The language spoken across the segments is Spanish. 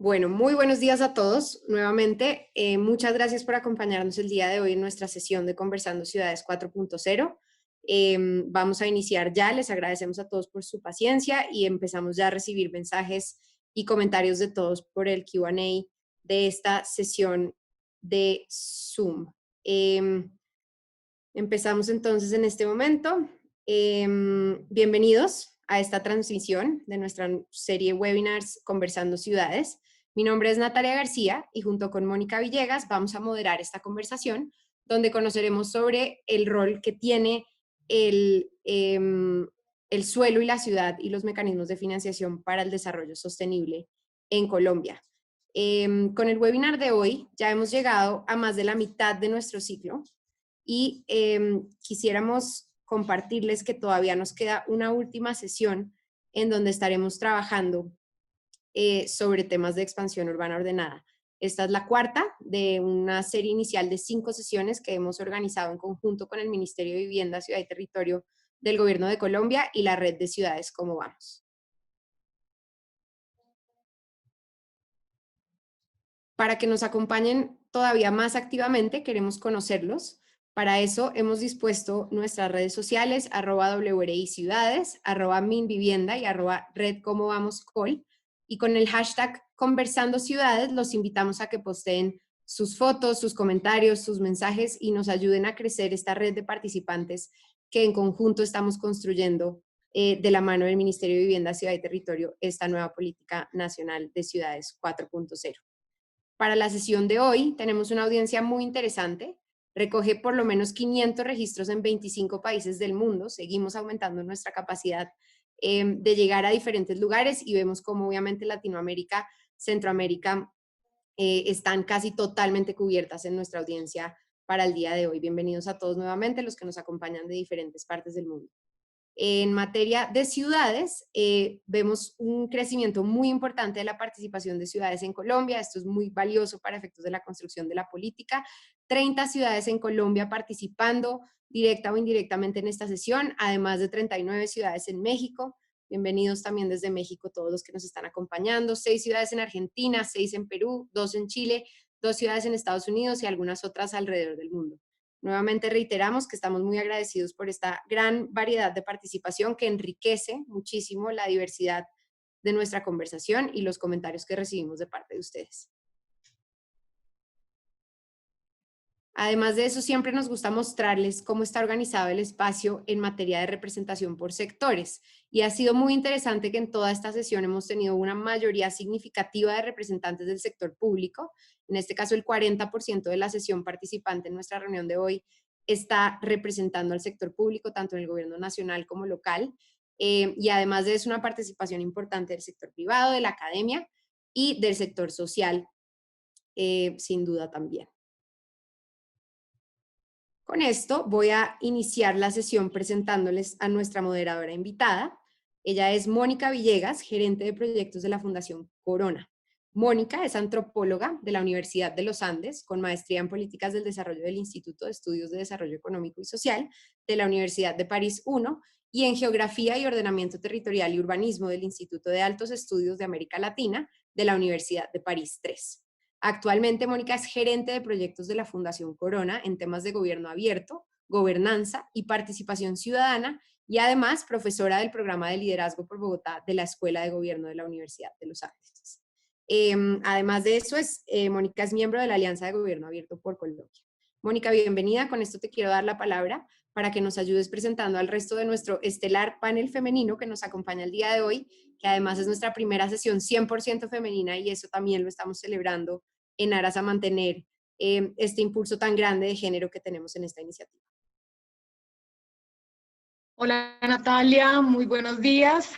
Bueno, muy buenos días a todos. Nuevamente, muchas gracias por acompañarnos el día de hoy en nuestra sesión de Conversando Ciudades 4.0. Vamos a iniciar ya, les agradecemos a todos por su paciencia y empezamos ya a recibir mensajes y comentarios de todos por el Q&A de esta sesión de Zoom. Empezamos entonces en este momento. Bienvenidos a esta transmisión de nuestra serie webinars Conversando Ciudades. Mi nombre es Natalia García y junto con Mónica Villegas vamos a moderar esta conversación donde conoceremos sobre el rol que tiene el suelo y la ciudad y los mecanismos de financiación para el desarrollo sostenible en Colombia. Con el webinar de hoy ya hemos llegado a más de la mitad de nuestro ciclo y quisiéramos compartirles que todavía nos queda una última sesión en donde estaremos trabajando sobre temas de expansión urbana ordenada. Esta es la cuarta de una serie inicial de 5 sesiones que hemos organizado en conjunto con el Ministerio de Vivienda, Ciudad y Territorio del Gobierno de Colombia y la Red de Ciudades Cómo Vamos. Para que nos acompañen todavía más activamente, queremos conocerlos. Para eso hemos dispuesto nuestras redes sociales, @WRI-Ciudades, @MinVivienda y @RedComoVamosCol. Y con el hashtag Conversando Ciudades los invitamos a que posteen sus fotos, sus comentarios, sus mensajes y nos ayuden a crecer esta red de participantes que en conjunto estamos construyendo de la mano del Ministerio de Vivienda, Ciudad y Territorio, esta nueva política nacional de ciudades 4.0. Para la sesión de hoy tenemos una audiencia muy interesante. Recoge por lo menos 500 registros en 25 países del mundo. Seguimos aumentando nuestra capacidad de llegar a diferentes lugares y vemos cómo obviamente Latinoamérica, Centroamérica están casi totalmente cubiertas en nuestra audiencia para el día de hoy. Bienvenidos a todos nuevamente los que nos acompañan de diferentes partes del mundo. En materia de ciudades, vemos un crecimiento muy importante de la participación de ciudades en Colombia. Esto es muy valioso para efectos de la construcción de la política. 30 ciudades en Colombia participando directa o indirectamente en esta sesión, además de 39 ciudades en México. Bienvenidos también desde México todos los que nos están acompañando. 6 ciudades en Argentina, 6 en Perú, 2 en Chile, 2 ciudades en Estados Unidos y algunas otras alrededor del mundo. Nuevamente reiteramos que estamos muy agradecidos por esta gran variedad de participación que enriquece muchísimo la diversidad de nuestra conversación y los comentarios que recibimos de parte de ustedes. Además de eso, siempre nos gusta mostrarles cómo está organizado el espacio en materia de representación por sectores. Y ha sido muy interesante que en toda esta sesión hemos tenido una mayoría significativa de representantes del sector público. En este caso, el 40% de la sesión participante en nuestra reunión de hoy está representando al sector público, tanto en el gobierno nacional como local. Y además de eso, una participación importante del sector privado, de la academia y del sector social, sin duda también. Con esto voy a iniciar la sesión presentándoles a nuestra moderadora invitada. Ella es Mónica Villegas, gerente de proyectos de la Fundación Corona. Mónica es antropóloga de la Universidad de los Andes, con maestría en Políticas del Desarrollo del Instituto de Estudios de Desarrollo Económico y Social de la Universidad de París I y en Geografía y Ordenamiento Territorial y Urbanismo del Instituto de Altos Estudios de América Latina de la Universidad de París III. Actualmente, Mónica es gerente de proyectos de la Fundación Corona en temas de gobierno abierto, gobernanza y participación ciudadana y además profesora del programa de liderazgo por Bogotá de la Escuela de Gobierno de la Universidad de los Andes. Además de eso, Mónica es miembro de la Alianza de Gobierno Abierto por Colombia. Mónica, bienvenida. Con esto te quiero dar la palabra para que nos ayudes presentando al resto de nuestro estelar panel femenino que nos acompaña el día de hoy, que además es nuestra primera sesión 100% femenina y eso también lo estamos celebrando en aras a mantener este impulso tan grande de género que tenemos en esta iniciativa. Hola Natalia, muy buenos días.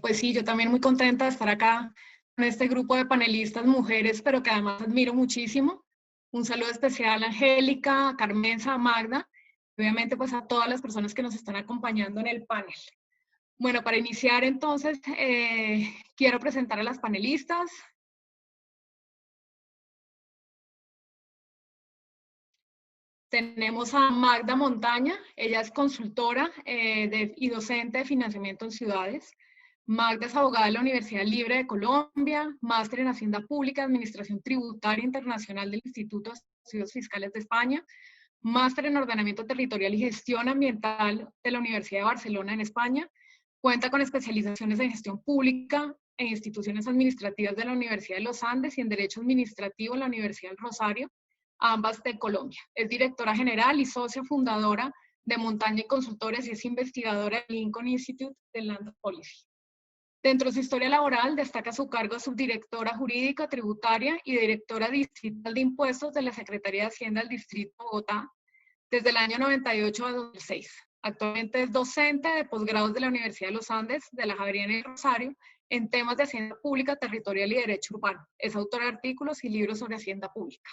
Pues sí, yo también muy contenta de estar acá con este grupo de panelistas mujeres, pero que además admiro muchísimo. Un saludo especial a Angélica, a Carmenza, a Magda, y obviamente pues a todas las personas que nos están acompañando en el panel. Bueno, para iniciar entonces, quiero presentar a las panelistas. Tenemos a Magda Montaña, ella es consultora y docente de financiamiento en ciudades. Magda es abogada de la Universidad Libre de Colombia, máster en Hacienda Pública, Administración Tributaria Internacional del Instituto de Estudios Fiscales de España, máster en Ordenamiento Territorial y Gestión Ambiental de la Universidad de Barcelona en España. Cuenta con especializaciones en Gestión Pública en instituciones administrativas de la Universidad de los Andes y en Derecho Administrativo en la Universidad del Rosario, ambas de Colombia. Es directora general y socia fundadora de Montaña y Consultores y es investigadora del Lincoln Institute de Land Policy. Dentro de su historia laboral destaca su cargo de subdirectora jurídica tributaria y directora distrital de impuestos de la Secretaría de Hacienda del Distrito de Bogotá desde el año 98 a 2006. Actualmente es docente de posgrados de la Universidad de los Andes, de la Javeriana y Rosario, en temas de Hacienda Pública, Territorial y Derecho Urbano. Es autora de artículos y libros sobre Hacienda Pública.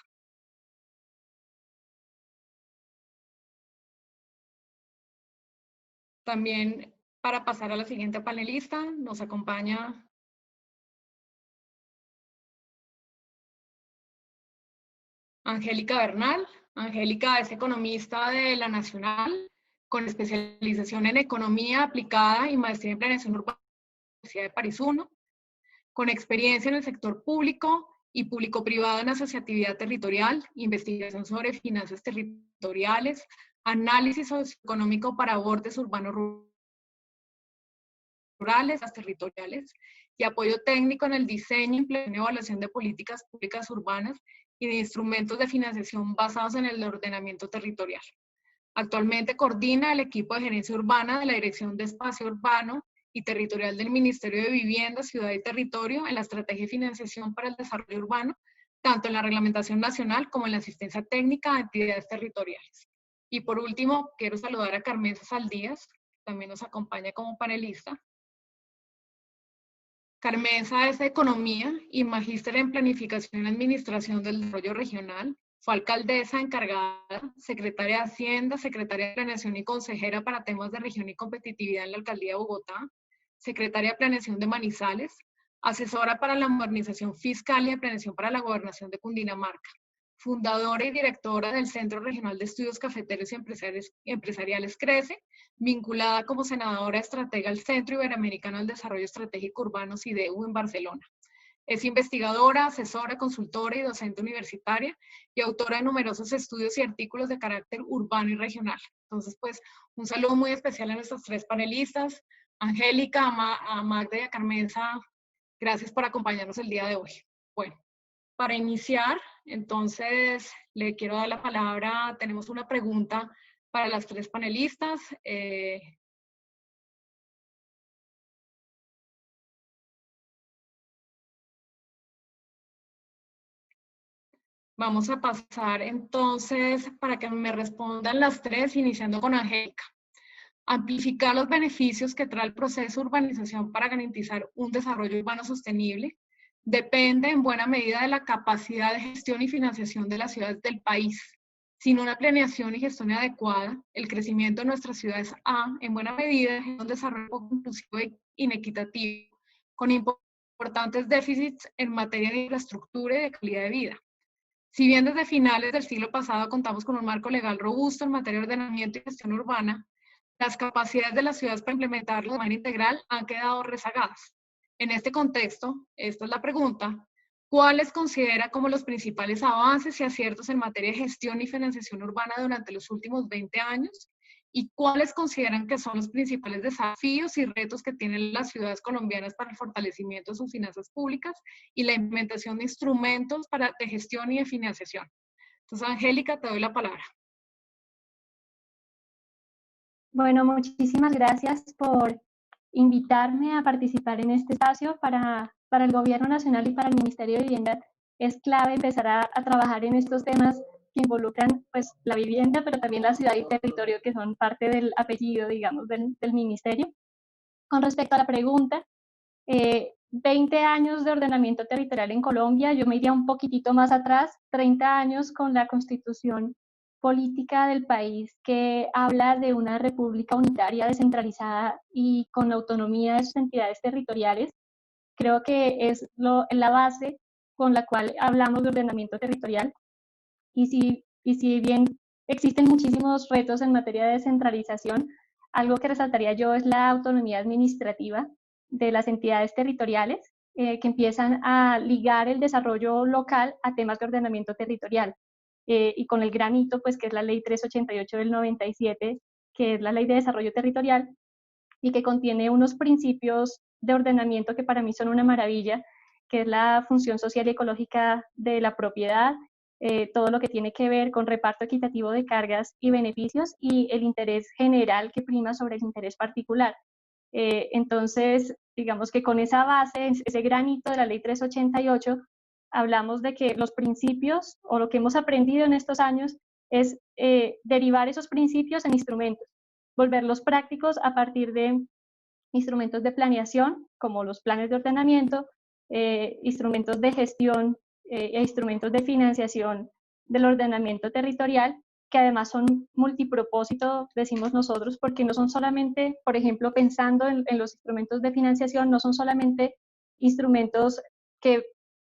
También, para pasar a la siguiente panelista, nos acompaña Angélica Bernal. Angélica es economista de la Nacional, con especialización en Economía Aplicada y maestría en Planeación Urbana de la Universidad de París I, con experiencia en el sector público y público-privado en asociatividad territorial, investigación sobre finanzas territoriales, análisis socioeconómico para bordes urbanos rurales, las territoriales, y apoyo técnico en el diseño, implementación y evaluación de políticas públicas urbanas y de instrumentos de financiación basados en el ordenamiento territorial. Actualmente coordina el equipo de gerencia urbana de la Dirección de Espacio Urbano y Territorial del Ministerio de Vivienda, Ciudad y Territorio en la estrategia de financiación para el desarrollo urbano, tanto en la reglamentación nacional como en la asistencia técnica a entidades territoriales. Y por último, quiero saludar a Carmenza Saldías, que también nos acompaña como panelista. Carmenza es de Economía y magíster en Planificación y Administración del Desarrollo Regional. Fue alcaldesa encargada, secretaria de Hacienda, secretaria de Planeación y consejera para temas de región y competitividad en la Alcaldía de Bogotá, secretaria de Planeación de Manizales, asesora para la modernización fiscal y de planeación para la gobernación de Cundinamarca, fundadora y directora del Centro Regional de Estudios Cafeteros y Empresariales CRECE, vinculada como senadora estratega al Centro Iberoamericano del Desarrollo Estratégico Urbano CIDEU en Barcelona. Es investigadora, asesora, consultora y docente universitaria y autora de numerosos estudios y artículos de carácter urbano y regional. Entonces, pues, un saludo muy especial a nuestros tres panelistas, Angélica, a Magda y a Carmenza. Gracias por acompañarnos el día de hoy. Bueno, para iniciar, entonces, le quiero dar la palabra. Tenemos una pregunta para las tres panelistas. Vamos a pasar entonces para que me respondan las tres, iniciando con Angélica. Amplificar los beneficios que trae el proceso de urbanización para garantizar un desarrollo urbano sostenible depende en buena medida de la capacidad de gestión y financiación de las ciudades del país. Sin una planeación y gestión adecuada, el crecimiento de nuestras ciudades en buena medida, es un desarrollo poco inclusivo e inequitativo, con importantes déficits en materia de infraestructura y de calidad de vida. Si bien desde finales del siglo pasado contamos con un marco legal robusto en materia de ordenamiento y gestión urbana, las capacidades de las ciudades para implementarlo de manera integral han quedado rezagadas. En este contexto, esta es la pregunta: ¿cuáles considera como los principales avances y aciertos en materia de gestión y financiación urbana durante los últimos 20 años? ¿Y cuáles consideran que son los principales desafíos y retos que tienen las ciudades colombianas para el fortalecimiento de sus finanzas públicas y la implementación de instrumentos de gestión y de financiación? Entonces, Angélica, te doy la palabra. Bueno, muchísimas gracias por invitarme a participar en este espacio. Para el Gobierno Nacional y para el Ministerio de Vivienda es clave empezar a trabajar en estos temas que involucran pues, la vivienda, pero también la ciudad y territorio, que son parte del apellido, digamos, del ministerio. Con respecto a la pregunta, 20 años de ordenamiento territorial en Colombia, yo me iría un poquitito más atrás, 30 años con la Constitución política del país, que habla de una república unitaria, descentralizada y con autonomía de sus entidades territoriales. Creo que es la base con la cual hablamos de ordenamiento territorial. Y si bien existen muchísimos retos en materia de descentralización, algo que resaltaría yo es la autonomía administrativa, de las entidades territoriales que empiezan a ligar el desarrollo local a temas de ordenamiento territorial. Y con el gran hito, pues, que es la Ley 388 del 97, que es la Ley de Desarrollo Territorial, y que contiene unos principios de ordenamiento que para mí son una maravilla, que es la función social y ecológica de la propiedad, todo lo que tiene que ver con reparto equitativo de cargas y beneficios y el interés general que prima sobre el interés particular. Entonces, digamos que con esa base, ese granito de la Ley 388, hablamos de que los principios o lo que hemos aprendido en estos años es derivar esos principios en instrumentos, volverlos prácticos a partir de instrumentos de planeación, como los planes de ordenamiento, instrumentos de gestión e instrumentos de financiación del ordenamiento territorial, que además son multipropósito, decimos nosotros, porque no son solamente, por ejemplo, pensando en los instrumentos de financiación, no son solamente instrumentos que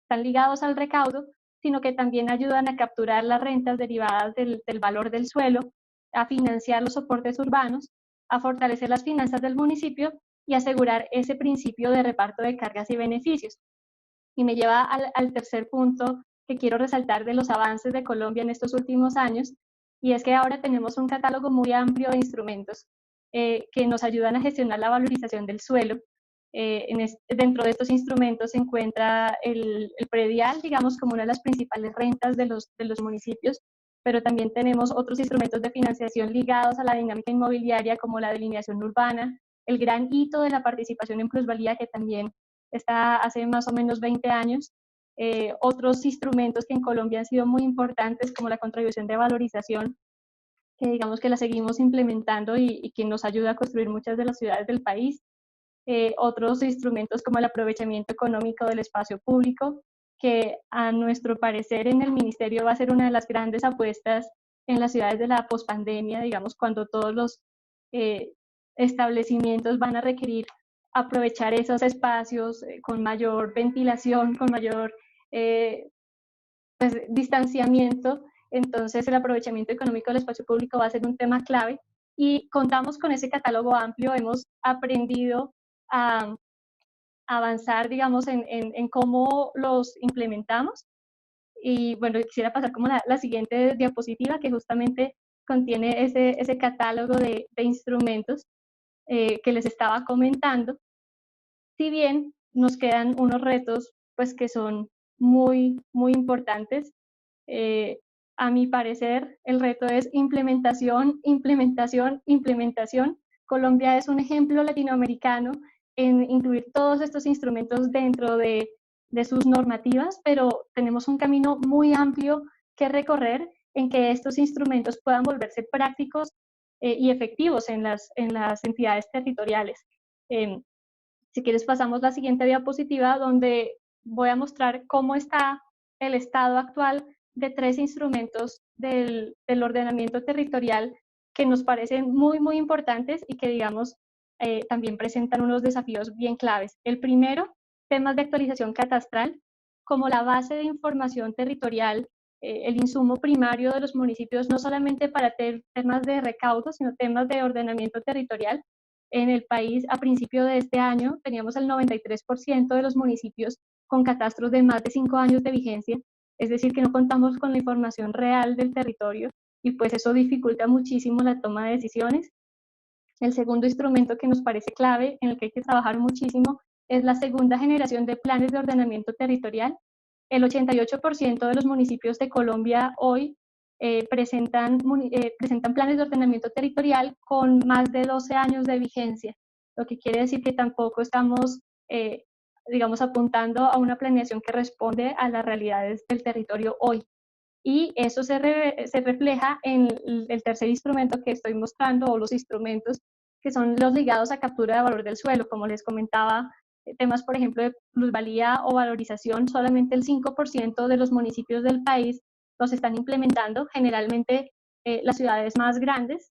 están ligados al recaudo, sino que también ayudan a capturar las rentas derivadas del valor del suelo, a financiar los soportes urbanos, a fortalecer las finanzas del municipio y asegurar ese principio de reparto de cargas y beneficios. Y me lleva al tercer punto que quiero resaltar de los avances de Colombia en estos últimos años, y es que ahora tenemos un catálogo muy amplio de instrumentos que nos ayudan a gestionar la valorización del suelo. Dentro de estos instrumentos se encuentra el predial, digamos, como una de las principales rentas de los municipios, pero también tenemos otros instrumentos de financiación ligados a la dinámica inmobiliaria, como la delineación urbana, el gran hito de la participación en plusvalía, que también está hace más o menos 20 años, otros instrumentos que en Colombia han sido muy importantes, como la contribución de valorización, que digamos que la seguimos implementando y que nos ayuda a construir muchas de las ciudades del país, otros instrumentos como el aprovechamiento económico del espacio público, que a nuestro parecer en el ministerio va a ser una de las grandes apuestas en las ciudades de la pospandemia, digamos, cuando todos los establecimientos van a requerir aprovechar esos espacios con mayor ventilación, con mayor pues, distanciamiento. Entonces el aprovechamiento económico del espacio público va a ser un tema clave y contamos con ese catálogo amplio, hemos aprendido a avanzar, digamos, en cómo los implementamos. Y bueno, quisiera pasar como la siguiente diapositiva, que justamente contiene ese catálogo de instrumentos que les estaba comentando. Si bien nos quedan unos retos, pues que son muy, muy importantes, a mi parecer el reto es implementación, implementación, implementación. Colombia es un ejemplo latinoamericano en incluir todos estos instrumentos dentro de sus normativas, pero tenemos un camino muy amplio que recorrer en que estos instrumentos puedan volverse prácticos y efectivos en las entidades territoriales. Si quieres pasamos la siguiente diapositiva, donde voy a mostrar cómo está el estado actual de 3 instrumentos del ordenamiento territorial que nos parecen muy, muy importantes y que, digamos, también presentan unos desafíos bien claves. El primero, temas de actualización catastral, como la base de información territorial, el insumo primario de los municipios, no solamente para temas de recaudo, sino temas de ordenamiento territorial. En el país, a principio de este año, teníamos el 93% de los municipios con catastros de más de 5 años de vigencia, es decir, que no contamos con la información real del territorio y pues eso dificulta muchísimo la toma de decisiones. El segundo instrumento que nos parece clave, en el que hay que trabajar muchísimo, es la segunda generación de planes de ordenamiento territorial. El 88% de los municipios de Colombia hoy presentan planes de ordenamiento territorial con más de 12 años de vigencia, lo que quiere decir que tampoco estamos, digamos, apuntando a una planeación que responde a las realidades del territorio hoy. Y eso se refleja en el tercer instrumento que estoy mostrando, o los instrumentos que son los ligados a captura de valor del suelo. Como les comentaba, temas, por ejemplo, de plusvalía o valorización, solamente el 5% de los municipios del país los están implementando, generalmente las ciudades más grandes,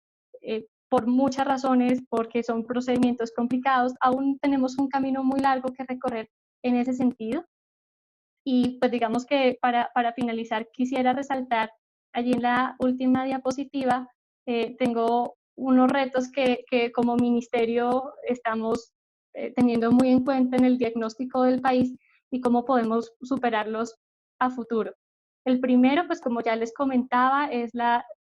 por muchas razones, porque son procedimientos complicados. Aún tenemos un camino muy largo que recorrer en ese sentido. Y pues digamos que para finalizar quisiera resaltar allí en la última diapositiva, tengo unos retos que como ministerio estamos teniendo muy en cuenta en el diagnóstico del país y cómo podemos superarlos a futuro. El primero, pues como ya les comentaba, es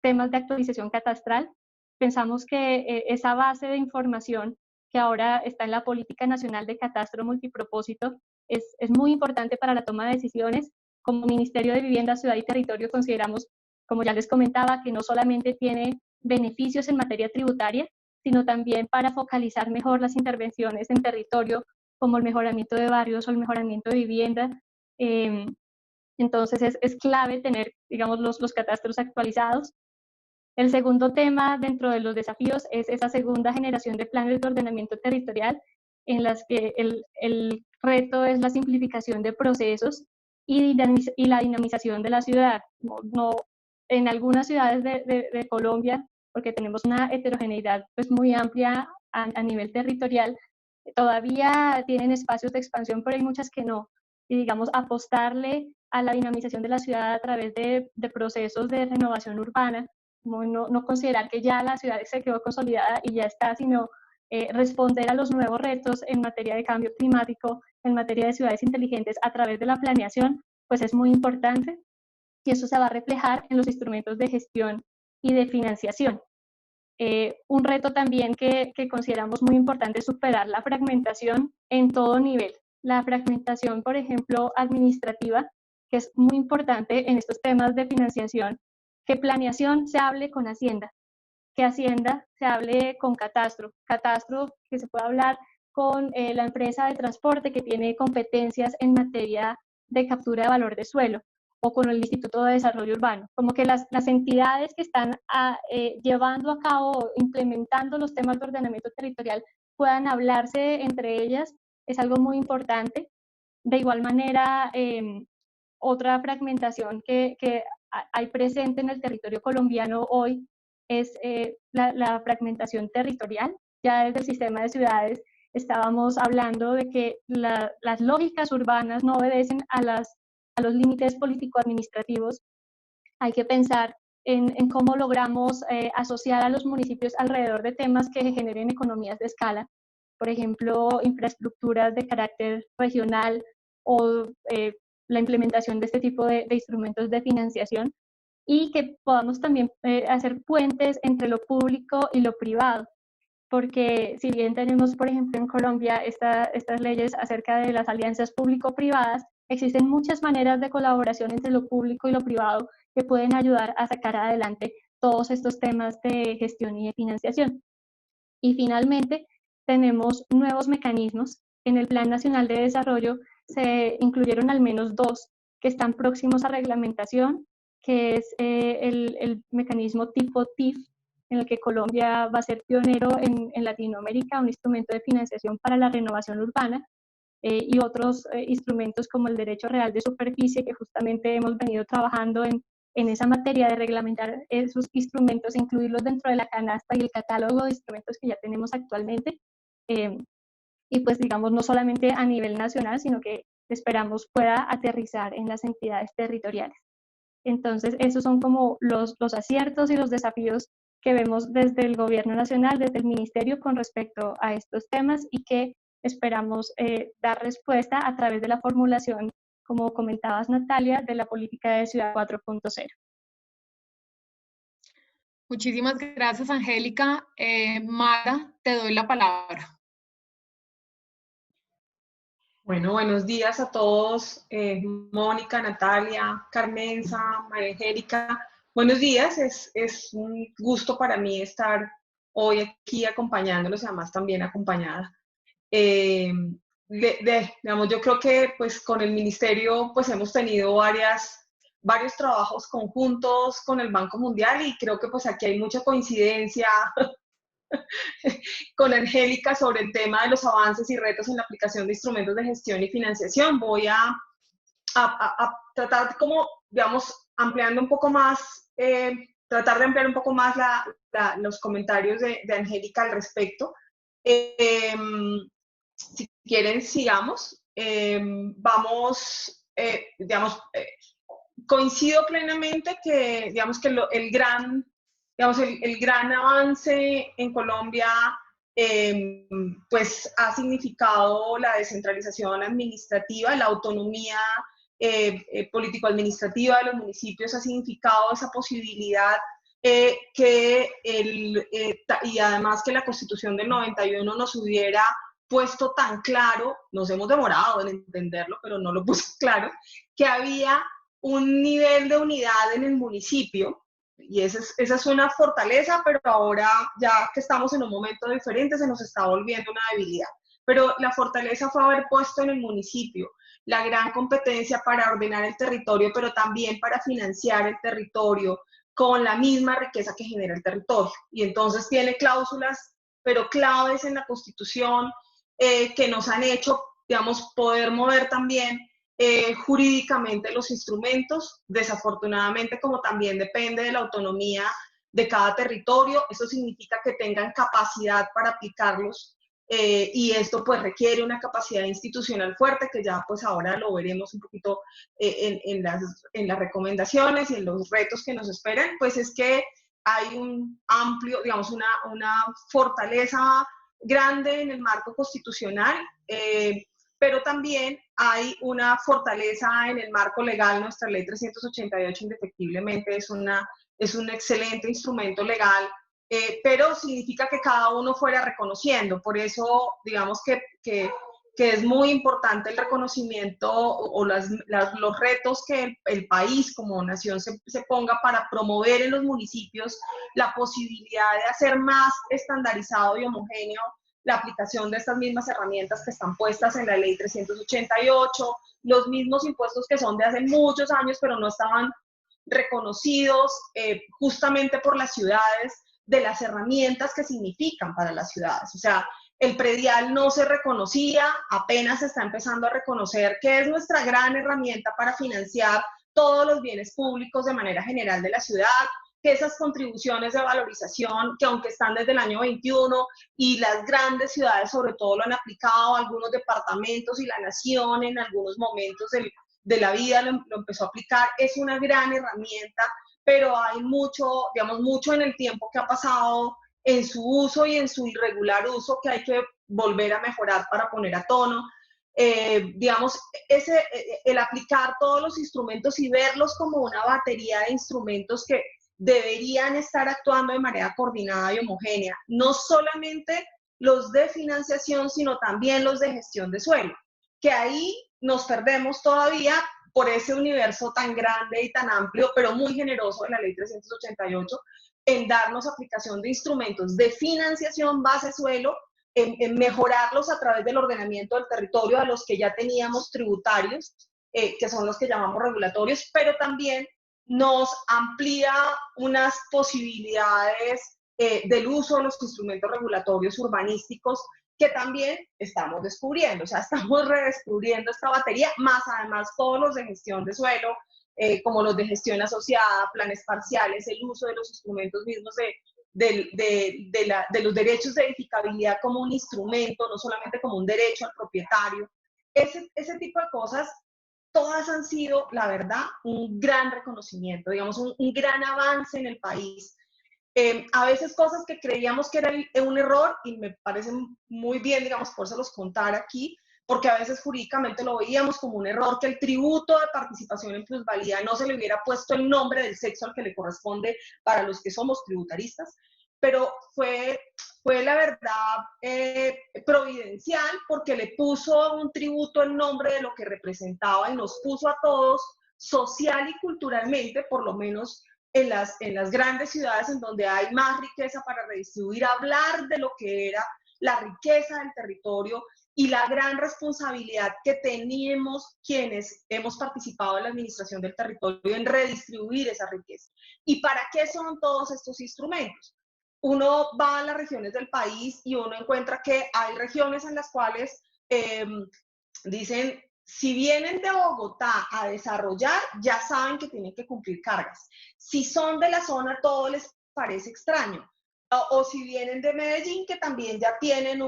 temas de actualización catastral. Pensamos que esa base de información que ahora está en la Política Nacional de Catastro Multipropósito es muy importante para la toma de decisiones. Como Ministerio de Vivienda, Ciudad y Territorio consideramos, como ya les comentaba, que no solamente tiene beneficios en materia tributaria, sino también para focalizar mejor las intervenciones en territorio, como el mejoramiento de barrios o el mejoramiento de vivienda. Entonces es clave tener, digamos, los catastros actualizados. El segundo tema dentro de los desafíos es esa segunda generación de planes de ordenamiento territorial, en las que el reto es la simplificación de procesos y la dinamización de la ciudad. En algunas ciudades de Colombia, porque tenemos una heterogeneidad pues, muy amplia a nivel territorial, todavía tienen espacios de expansión, pero hay muchas que no. Y digamos, apostarle a la dinamización de la ciudad a través de procesos de renovación urbana, no considerar que ya la ciudad se quedó consolidada y ya está, sino responder a los nuevos retos en materia de cambio climático, en materia de ciudades inteligentes a través de la planeación, pues es muy importante y eso se va a reflejar en los instrumentos de gestión y de financiación. Un reto también que consideramos muy importante es superar la fragmentación en todo nivel. La fragmentación, por ejemplo, administrativa, que es muy importante en estos temas de financiación, que planeación se hable con Hacienda, que Hacienda se hable con Catastro, que se pueda hablar con la empresa de transporte que tiene competencias en materia de captura de valor de suelo, o con el Instituto de Desarrollo Urbano, como que las entidades que están llevando a cabo, implementando los temas de ordenamiento territorial puedan hablarse entre ellas, es algo muy importante. De igual manera, otra fragmentación que hay presente en el territorio colombiano hoy es la fragmentación territorial. Ya desde el sistema de ciudades estábamos hablando de que las lógicas urbanas no obedecen a los límites político-administrativos. Hay que pensar en cómo logramos asociar a los municipios alrededor de temas que generen economías de escala, por ejemplo, infraestructuras de carácter regional o la implementación de este tipo de instrumentos de financiación, y que podamos también hacer puentes entre lo público y lo privado, porque si bien tenemos, por ejemplo, en Colombia estas leyes acerca de las alianzas público-privadas, existen muchas maneras de colaboración entre lo público y lo privado que pueden ayudar a sacar adelante todos estos temas de gestión y de financiación. Y finalmente, tenemos nuevos mecanismos. En el Plan Nacional de Desarrollo se incluyeron al menos dos que están próximos a reglamentación, que es el mecanismo tipo TIF, en el que Colombia va a ser pionero en Latinoamérica, un instrumento de financiación para la renovación urbana, y otros instrumentos como el derecho real de superficie, que justamente hemos venido trabajando en esa materia de reglamentar esos instrumentos, incluirlos dentro de la canasta y el catálogo de instrumentos que ya tenemos actualmente. Y pues digamos, no solamente a nivel nacional, sino que esperamos pueda aterrizar en las entidades territoriales. Entonces, esos son como los aciertos y los desafíos que vemos desde el Gobierno Nacional, desde el Ministerio con respecto a estos temas, y que esperamos dar respuesta a través de la formulación, como comentabas, Natalia, de la Política de Ciudad 4.0. Muchísimas gracias, Angélica. Mara, te doy la palabra. Bueno, buenos días a todos, Mónica, Natalia, Carmenza, María Angélica. Buenos días, es un gusto para mí estar hoy aquí acompañándolos y además también acompañada. Digamos, yo creo que pues con el ministerio pues hemos tenido varios trabajos conjuntos con el Banco Mundial y creo que pues aquí hay mucha coincidencia con Angélica sobre el tema de los avances y retos en la aplicación de instrumentos de gestión y financiación. Voy a tratar como, digamos, ampliando un poco más, tratar de ampliar un poco más los comentarios de Angélica al respecto. Si quieren, sigamos. Digamos, coincido plenamente que, digamos, que el gran avance en Colombia pues ha significado la descentralización administrativa, la autonomía político-administrativa de los municipios ha significado esa posibilidad y además que la Constitución del 91 nos hubiera puesto tan claro, nos hemos demorado en entenderlo, pero no lo puso claro, que había un nivel de unidad en el municipio, y esa es una fortaleza, pero ahora ya que estamos en un momento diferente se nos está volviendo una debilidad. Pero la fortaleza fue haber puesto en el municipio la gran competencia para ordenar el territorio, pero también para financiar el territorio con la misma riqueza que genera el territorio. Y entonces tiene cláusulas, pero claves en la Constitución, que nos han hecho, digamos, poder mover también jurídicamente los instrumentos. Desafortunadamente, como también depende de la autonomía de cada territorio, eso significa que tengan capacidad para aplicarlos, y esto pues requiere una capacidad institucional fuerte, que ya pues ahora lo veremos un poquito en las recomendaciones y en los retos que nos esperan. Pues es que hay un amplio, digamos, una fortaleza grande en el marco constitucional, pero también hay una fortaleza en el marco legal. Nuestra ley 388 indefectiblemente es un excelente instrumento legal, pero significa que cada uno fuera reconociendo. Por eso, digamos que es muy importante el reconocimiento o los retos que el país como nación se ponga para promover en los municipios la posibilidad de hacer más estandarizado y homogéneo la aplicación de estas mismas herramientas que están puestas en la ley 388, los mismos impuestos que son de hace muchos años, pero no estaban reconocidos justamente por las ciudades, de las herramientas que significan para las ciudades. O sea, el predial no se reconocía, apenas se está empezando a reconocer que es nuestra gran herramienta para financiar todos los bienes públicos de manera general de la ciudad, que esas contribuciones de valorización, que aunque están desde el año 21 y las grandes ciudades sobre todo lo han aplicado, algunos departamentos y la nación en algunos momentos de la vida lo empezó a aplicar, es una gran herramienta, pero hay mucho, digamos, mucho en el tiempo que ha pasado en su uso y en su irregular uso que hay que volver a mejorar para poner a tono. Digamos, el aplicar todos los instrumentos y verlos como una batería de instrumentos que deberían estar actuando de manera coordinada y homogénea, no solamente los de financiación, sino también los de gestión de suelo, que ahí nos perdemos todavía por ese universo tan grande y tan amplio, pero muy generoso de la ley 388, en darnos aplicación de instrumentos de financiación base suelo, en mejorarlos a través del ordenamiento del territorio a los que ya teníamos tributarios, que son los que llamamos regulatorios, pero también nos amplía unas posibilidades del uso de los instrumentos regulatorios urbanísticos que también estamos descubriendo. O sea, estamos redescubriendo esta batería, más además todos los de gestión de suelo, como los de gestión asociada, planes parciales, el uso de los instrumentos mismos de los derechos de edificabilidad como un instrumento, no solamente como un derecho al propietario. Ese tipo de cosas, todas han sido, la verdad, un gran reconocimiento, digamos, un gran avance en el país. A veces cosas que creíamos que era un error, y me parece muy bien, digamos, por eso los contar aquí, porque a veces jurídicamente lo veíamos como un error, que el tributo de participación en plusvalía no se le hubiera puesto el nombre del sexo al que le corresponde para los que somos tributaristas, pero fue la verdad providencial, porque le puso un tributo el nombre de lo que representaba y nos puso a todos social y culturalmente, por lo menos en las grandes ciudades en donde hay más riqueza para redistribuir, hablar de lo que era la riqueza del territorio y la gran responsabilidad que tenemos quienes hemos participado en la administración del territorio en redistribuir esa riqueza. ¿Y para qué son todos estos instrumentos? Uno va a las regiones del país y uno encuentra que hay regiones en las cuales dicen, si vienen de Bogotá a desarrollar, ya saben que tienen que cumplir cargas. Si son de la zona, todo les parece extraño. O si vienen de Medellín, que también ya tienen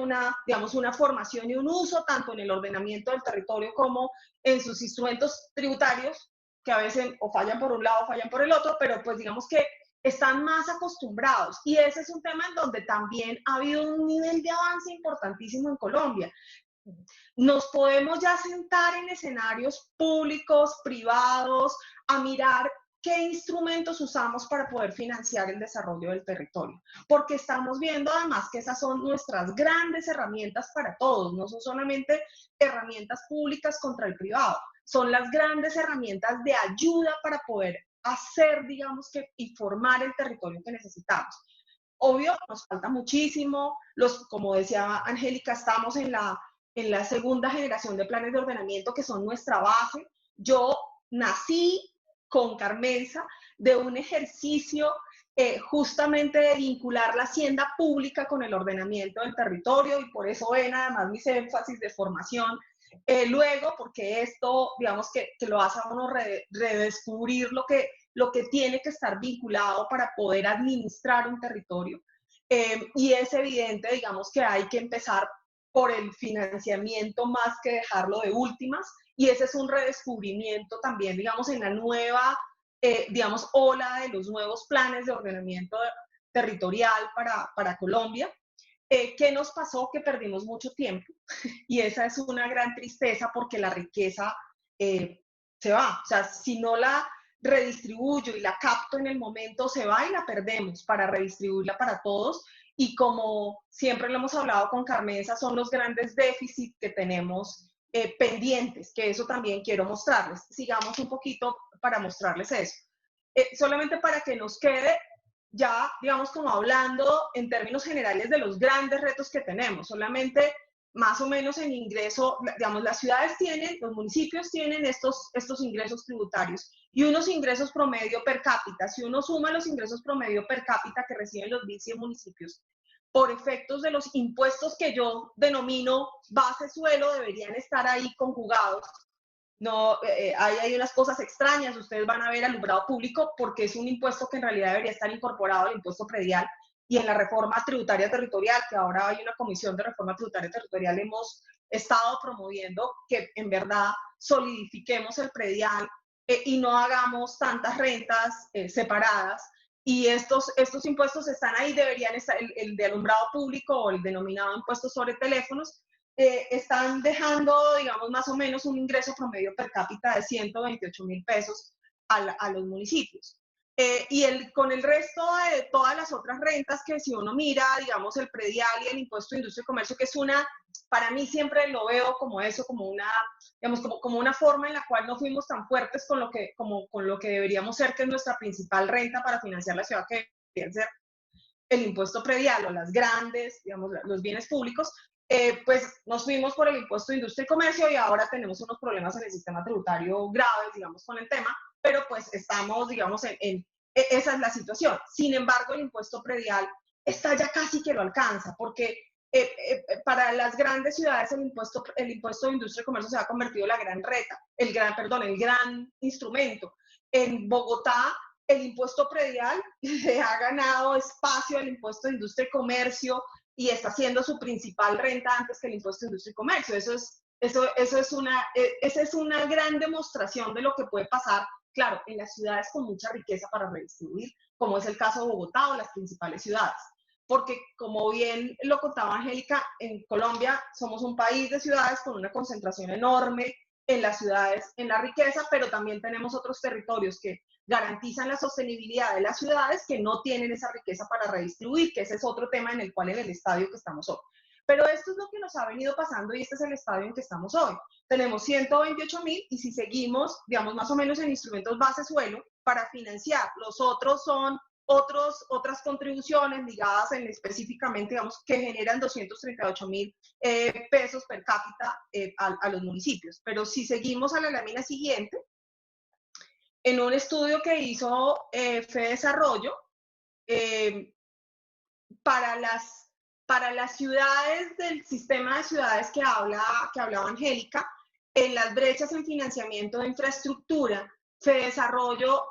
digamos, una formación y un uso, tanto en el ordenamiento del territorio como en sus instrumentos tributarios, que a veces o fallan por un lado o fallan por el otro, pero pues digamos que están más acostumbrados. Y ese es un tema en donde también ha habido un nivel de avance importantísimo en Colombia. Nos podemos ya sentar en escenarios públicos, privados, a mirar qué instrumentos usamos para poder financiar el desarrollo del territorio. Porque estamos viendo además que esas son nuestras grandes herramientas para todos, no son solamente herramientas públicas contra el privado, son las grandes herramientas de ayuda para poder hacer, digamos que, y formar el territorio que necesitamos. Obvio, nos falta muchísimo, como decía Angélica, estamos en la segunda generación de planes de ordenamiento que son nuestra base. Yo nací con Carmenza de un ejercicio justamente de vincular la hacienda pública con el ordenamiento del territorio, y por eso ven además mis énfasis de formación. Luego, porque esto, digamos que lo hace a uno redescubrir lo que tiene que estar vinculado para poder administrar un territorio. Y es evidente, digamos, que hay que empezar por el financiamiento más que dejarlo de últimas, y ese es un redescubrimiento también, digamos, en la nueva, digamos, ola de los nuevos planes de ordenamiento territorial para Colombia. ¿Qué nos pasó? Que perdimos mucho tiempo, y esa es una gran tristeza porque la riqueza se va. O sea, si no la redistribuyo y la capto en el momento, se va y la perdemos para redistribuirla para todos. Y como siempre lo hemos hablado con Carmenza, son los grandes déficits que tenemos pendientes, que eso también quiero mostrarles. Sigamos un poquito para mostrarles eso. Solamente para que nos quede ya, digamos, como hablando en términos generales de los grandes retos que tenemos. Solamente más o menos en ingreso, digamos, las ciudades tienen, los municipios tienen estos ingresos tributarios y unos ingresos promedio per cápita. Si uno suma los ingresos promedio per cápita que reciben los 1.100 municipios, por efectos de los impuestos que yo denomino base suelo, deberían estar ahí conjugados. No, hay unas cosas extrañas, ustedes van a ver alumbrado público porque es un impuesto que en realidad debería estar incorporado al impuesto predial, y en la reforma tributaria territorial, que ahora hay una comisión de reforma tributaria territorial, hemos estado promoviendo que en verdad solidifiquemos el predial y no hagamos tantas rentas separadas. Y estos impuestos están ahí, deberían estar, el de alumbrado público o el denominado impuesto sobre teléfonos, están dejando, digamos, más o menos un ingreso promedio per cápita de 128.000 pesos a los municipios. Con el resto de todas las otras rentas que si uno mira, digamos, el predial y el impuesto de industria y comercio, que es para mí siempre lo veo como eso, como una, digamos, como una forma en la cual no fuimos tan fuertes con lo que deberíamos ser, que es nuestra principal renta para financiar la ciudad, que debería ser el impuesto predial o las grandes, digamos, los bienes públicos. Pues nos fuimos por el impuesto de industria y comercio y ahora tenemos unos problemas en el sistema tributario graves, digamos, con el tema, pero pues estamos, digamos, esa es la situación. Sin embargo, el impuesto predial está ya casi que lo alcanza, porque para las grandes ciudades el impuesto de industria y comercio se ha convertido en la gran reta, el gran instrumento. En Bogotá, el impuesto predial le ha ganado espacio al impuesto de industria y comercio y está siendo su principal renta antes que el impuesto de industria y comercio. Esa es una gran demostración de lo que puede pasar, claro, en las ciudades con mucha riqueza para redistribuir, como es el caso de Bogotá o las principales ciudades. Porque, como bien lo contaba Angélica, en Colombia somos un país de ciudades con una concentración enorme en las ciudades, en la riqueza, pero también tenemos otros territorios que garantizan la sostenibilidad de las ciudades que no tienen esa riqueza para redistribuir, que ese es otro tema en el cual en el estadio que estamos hoy. Pero esto es lo que nos ha venido pasando y este es el estadio en que estamos hoy. Tenemos 128.000 y si seguimos, digamos, más o menos en instrumentos base suelo para financiar, los otros son otras contribuciones ligadas específicamente, digamos, que generan 238.000 pesos per cápita a los municipios. Pero si seguimos a la lámina siguiente, en un estudio que hizo FEDesarrollo, para las ciudades del sistema de ciudades que hablaba Angélica, en las brechas en financiamiento de infraestructura, FEDesarrollo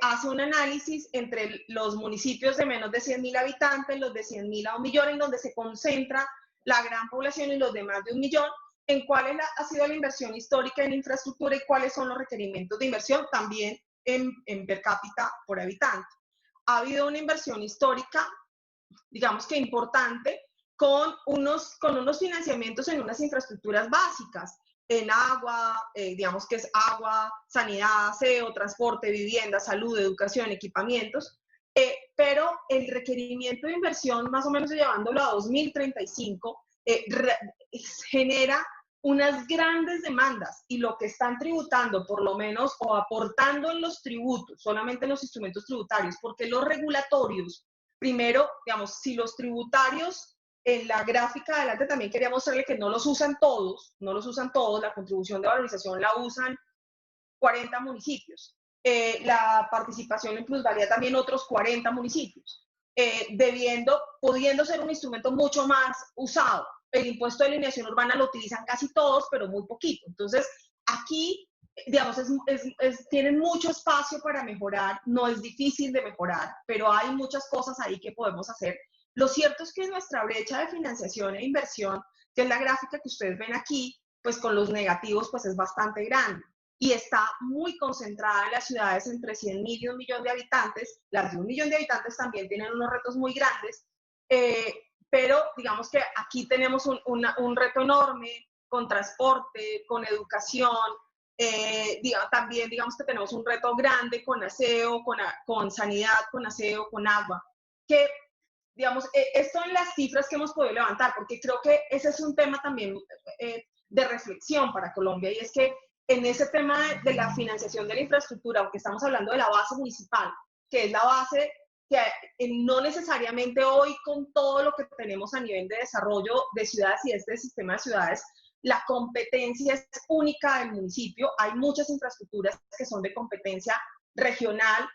hace un análisis entre los municipios de menos de 100.000 habitantes, los de 100.000 a 1 millón, en donde se concentra la gran población, y los de más de 1 millón, en cuál ha sido la inversión histórica en infraestructura y cuáles son los requerimientos de inversión también en per cápita por habitante. ha habido una inversión histórica, digamos que importante, con unos financiamientos en unas infraestructuras básicas, en agua, digamos que es agua, sanidad, aseo, transporte, vivienda, salud, educación, equipamientos, pero el requerimiento de inversión, más o menos llevándolo a 2035, genera unas grandes demandas, y lo que están tributando, por lo menos, o aportando en los tributos, solamente en los instrumentos tributarios, porque los regulatorios, primero, digamos, si los tributarios, en la gráfica de adelante también quería mostrarle que no los usan todos, la contribución de valorización la usan 40 municipios, la participación en plusvalía también otros 40 municipios, pudiendo ser un instrumento mucho más usado. El impuesto de alineación urbana lo utilizan casi todos, pero muy poquito. Entonces, aquí, digamos, tienen mucho espacio para mejorar, no es difícil de mejorar, pero hay muchas cosas ahí que podemos hacer. Lo cierto es que nuestra brecha de financiación e inversión, que es la gráfica que ustedes ven aquí, pues con los negativos, pues es bastante grande. Y está muy concentrada en las ciudades entre 100.000 y 1 millón de habitantes. Las de 1 millón de habitantes también tienen unos retos muy grandes, pero digamos que aquí tenemos un reto enorme con transporte, con educación, también digamos que tenemos un reto grande con aseo, con sanidad, con aseo, con agua, que digamos, esto en las cifras que hemos podido levantar, porque creo que ese es un tema también de reflexión para Colombia, y es que en ese tema de la financiación de la infraestructura, aunque estamos hablando de la base municipal, que es la base que no necesariamente hoy, con todo lo que tenemos a nivel de desarrollo de ciudades y este sistema de ciudades, la competencia es única del municipio. Hay muchas infraestructuras que son de competencia regional,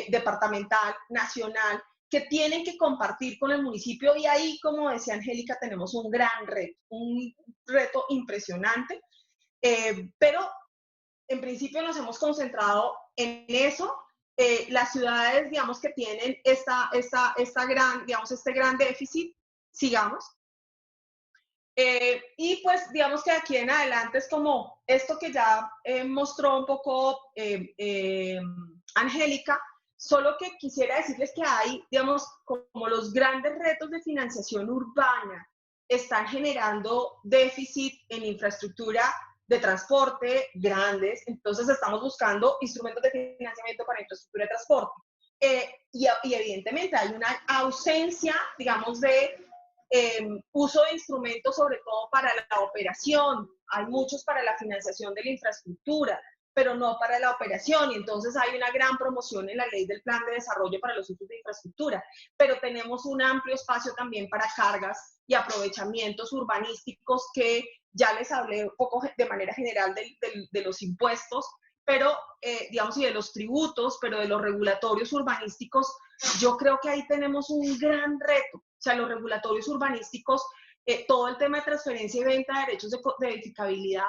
departamental, nacional, que tienen que compartir con el municipio, y ahí, como decía Angélica, tenemos un gran reto, un reto impresionante, pero en principio nos hemos concentrado en eso. Las ciudades, digamos, que tienen este gran déficit, sigamos. Y pues, digamos que aquí en adelante es como esto que ya mostró un poco Angélica, solo que quisiera decirles que hay, digamos, como los grandes retos de financiación urbana están generando déficit en infraestructura de transporte grandes, entonces estamos buscando instrumentos de financiamiento para infraestructura de transporte. Y evidentemente hay una ausencia, digamos, de uso de instrumentos, sobre todo para la operación. Hay muchos para la financiación de la infraestructura, pero no para la operación, y entonces hay una gran promoción en la ley del plan de desarrollo para los usos de infraestructura, pero tenemos un amplio espacio también para cargas y aprovechamientos urbanísticos, que ya les hablé un poco de manera general de los impuestos, pero digamos, y de los tributos, pero de los regulatorios urbanísticos, yo creo que ahí tenemos un gran reto. O sea, los regulatorios urbanísticos, todo el tema de transferencia y venta de derechos de edificabilidad,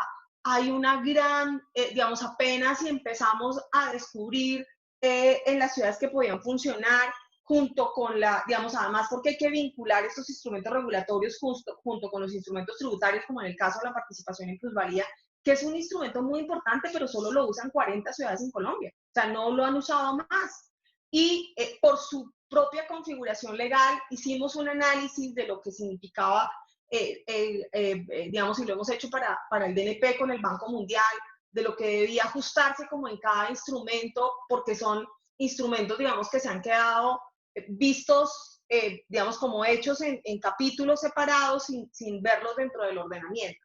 hay una gran, digamos, apenas si empezamos a descubrir en las ciudades que podían funcionar, junto con digamos, además porque hay que vincular estos instrumentos regulatorios junto con los instrumentos tributarios, como en el caso de la participación en plusvalía, que es un instrumento muy importante, pero solo lo usan 40 ciudades en Colombia. O sea, no lo han usado más. Y por su propia configuración legal, hicimos un análisis de lo que significaba, digamos, y lo hemos hecho para el DNP con el Banco Mundial, de lo que debía ajustarse como en cada instrumento, porque son instrumentos, digamos, que se han quedado vistos, digamos, como hechos en capítulos separados, sin verlos dentro del ordenamiento.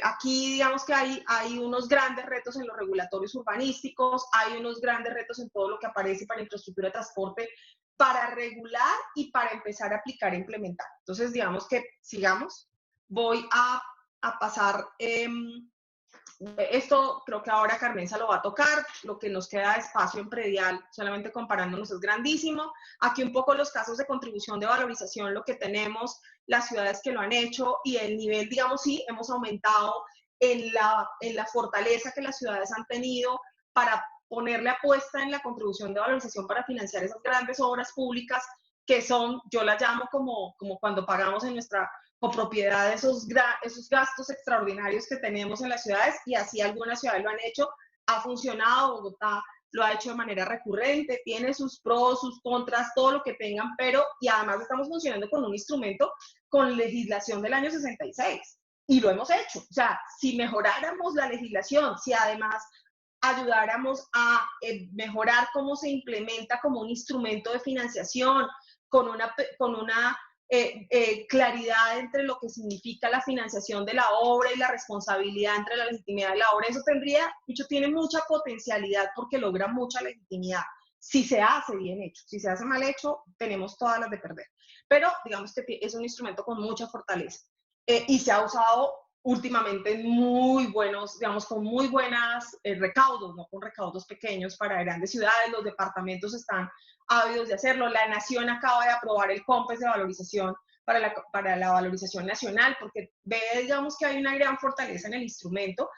Aquí, digamos que hay unos grandes retos en los regulatorios urbanísticos, hay unos grandes retos en todo lo que aparece para infraestructura de transporte, para regular y para empezar a aplicar e implementar. Entonces, digamos que sigamos. Voy a pasar, esto creo que ahora Carmenza lo va a tocar, lo que nos queda de espacio en predial, solamente comparándonos, es grandísimo. Aquí un poco los casos de contribución de valorización, lo que tenemos, las ciudades que lo han hecho, y el nivel, digamos, sí, hemos aumentado en la fortaleza que las ciudades han tenido para ponerle apuesta en la contribución de valorización para financiar esas grandes obras públicas que son, yo las llamo como cuando pagamos en nuestra copropiedad esos gastos extraordinarios que tenemos en las ciudades, y así algunas ciudades lo han hecho, ha funcionado. Bogotá lo ha hecho de manera recurrente, tiene sus pros, sus contras, todo lo que tengan, pero, y además estamos funcionando con un instrumento con legislación del año 66, y lo hemos hecho. O sea, si mejoráramos la legislación, si además ayudáramos a mejorar cómo se implementa como un instrumento de financiación, con una claridad entre lo que significa la financiación de la obra y la responsabilidad entre la legitimidad de la obra, eso tiene mucha potencialidad porque logra mucha legitimidad. Si se hace bien hecho, si se hace mal hecho, tenemos todas las de perder. Pero digamos que es un instrumento con mucha fortaleza y se ha usado últimamente muy buenos, digamos, con muy buenas recaudos, no con recaudos pequeños para grandes ciudades. Los departamentos están ávidos de hacerlo. La Nación acaba de aprobar el COMPES de valorización para la valorización nacional, porque ve, digamos, que hay una gran fortaleza en el instrumento,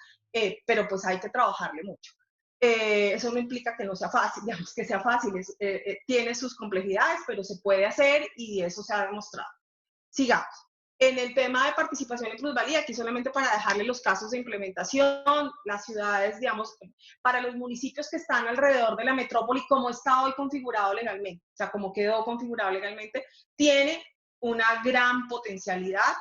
pero pues hay que trabajarle mucho. Eso no implica que no sea fácil, digamos, que sea fácil, tiene sus complejidades, pero se puede hacer y eso se ha demostrado. Sigamos. En el tema de participación y plusvalía, aquí solamente para dejarle los casos de implementación, las ciudades, digamos, para los municipios que están alrededor de la metrópoli, como está hoy configurado legalmente, o sea, como quedó configurado legalmente, tiene una gran potencialidad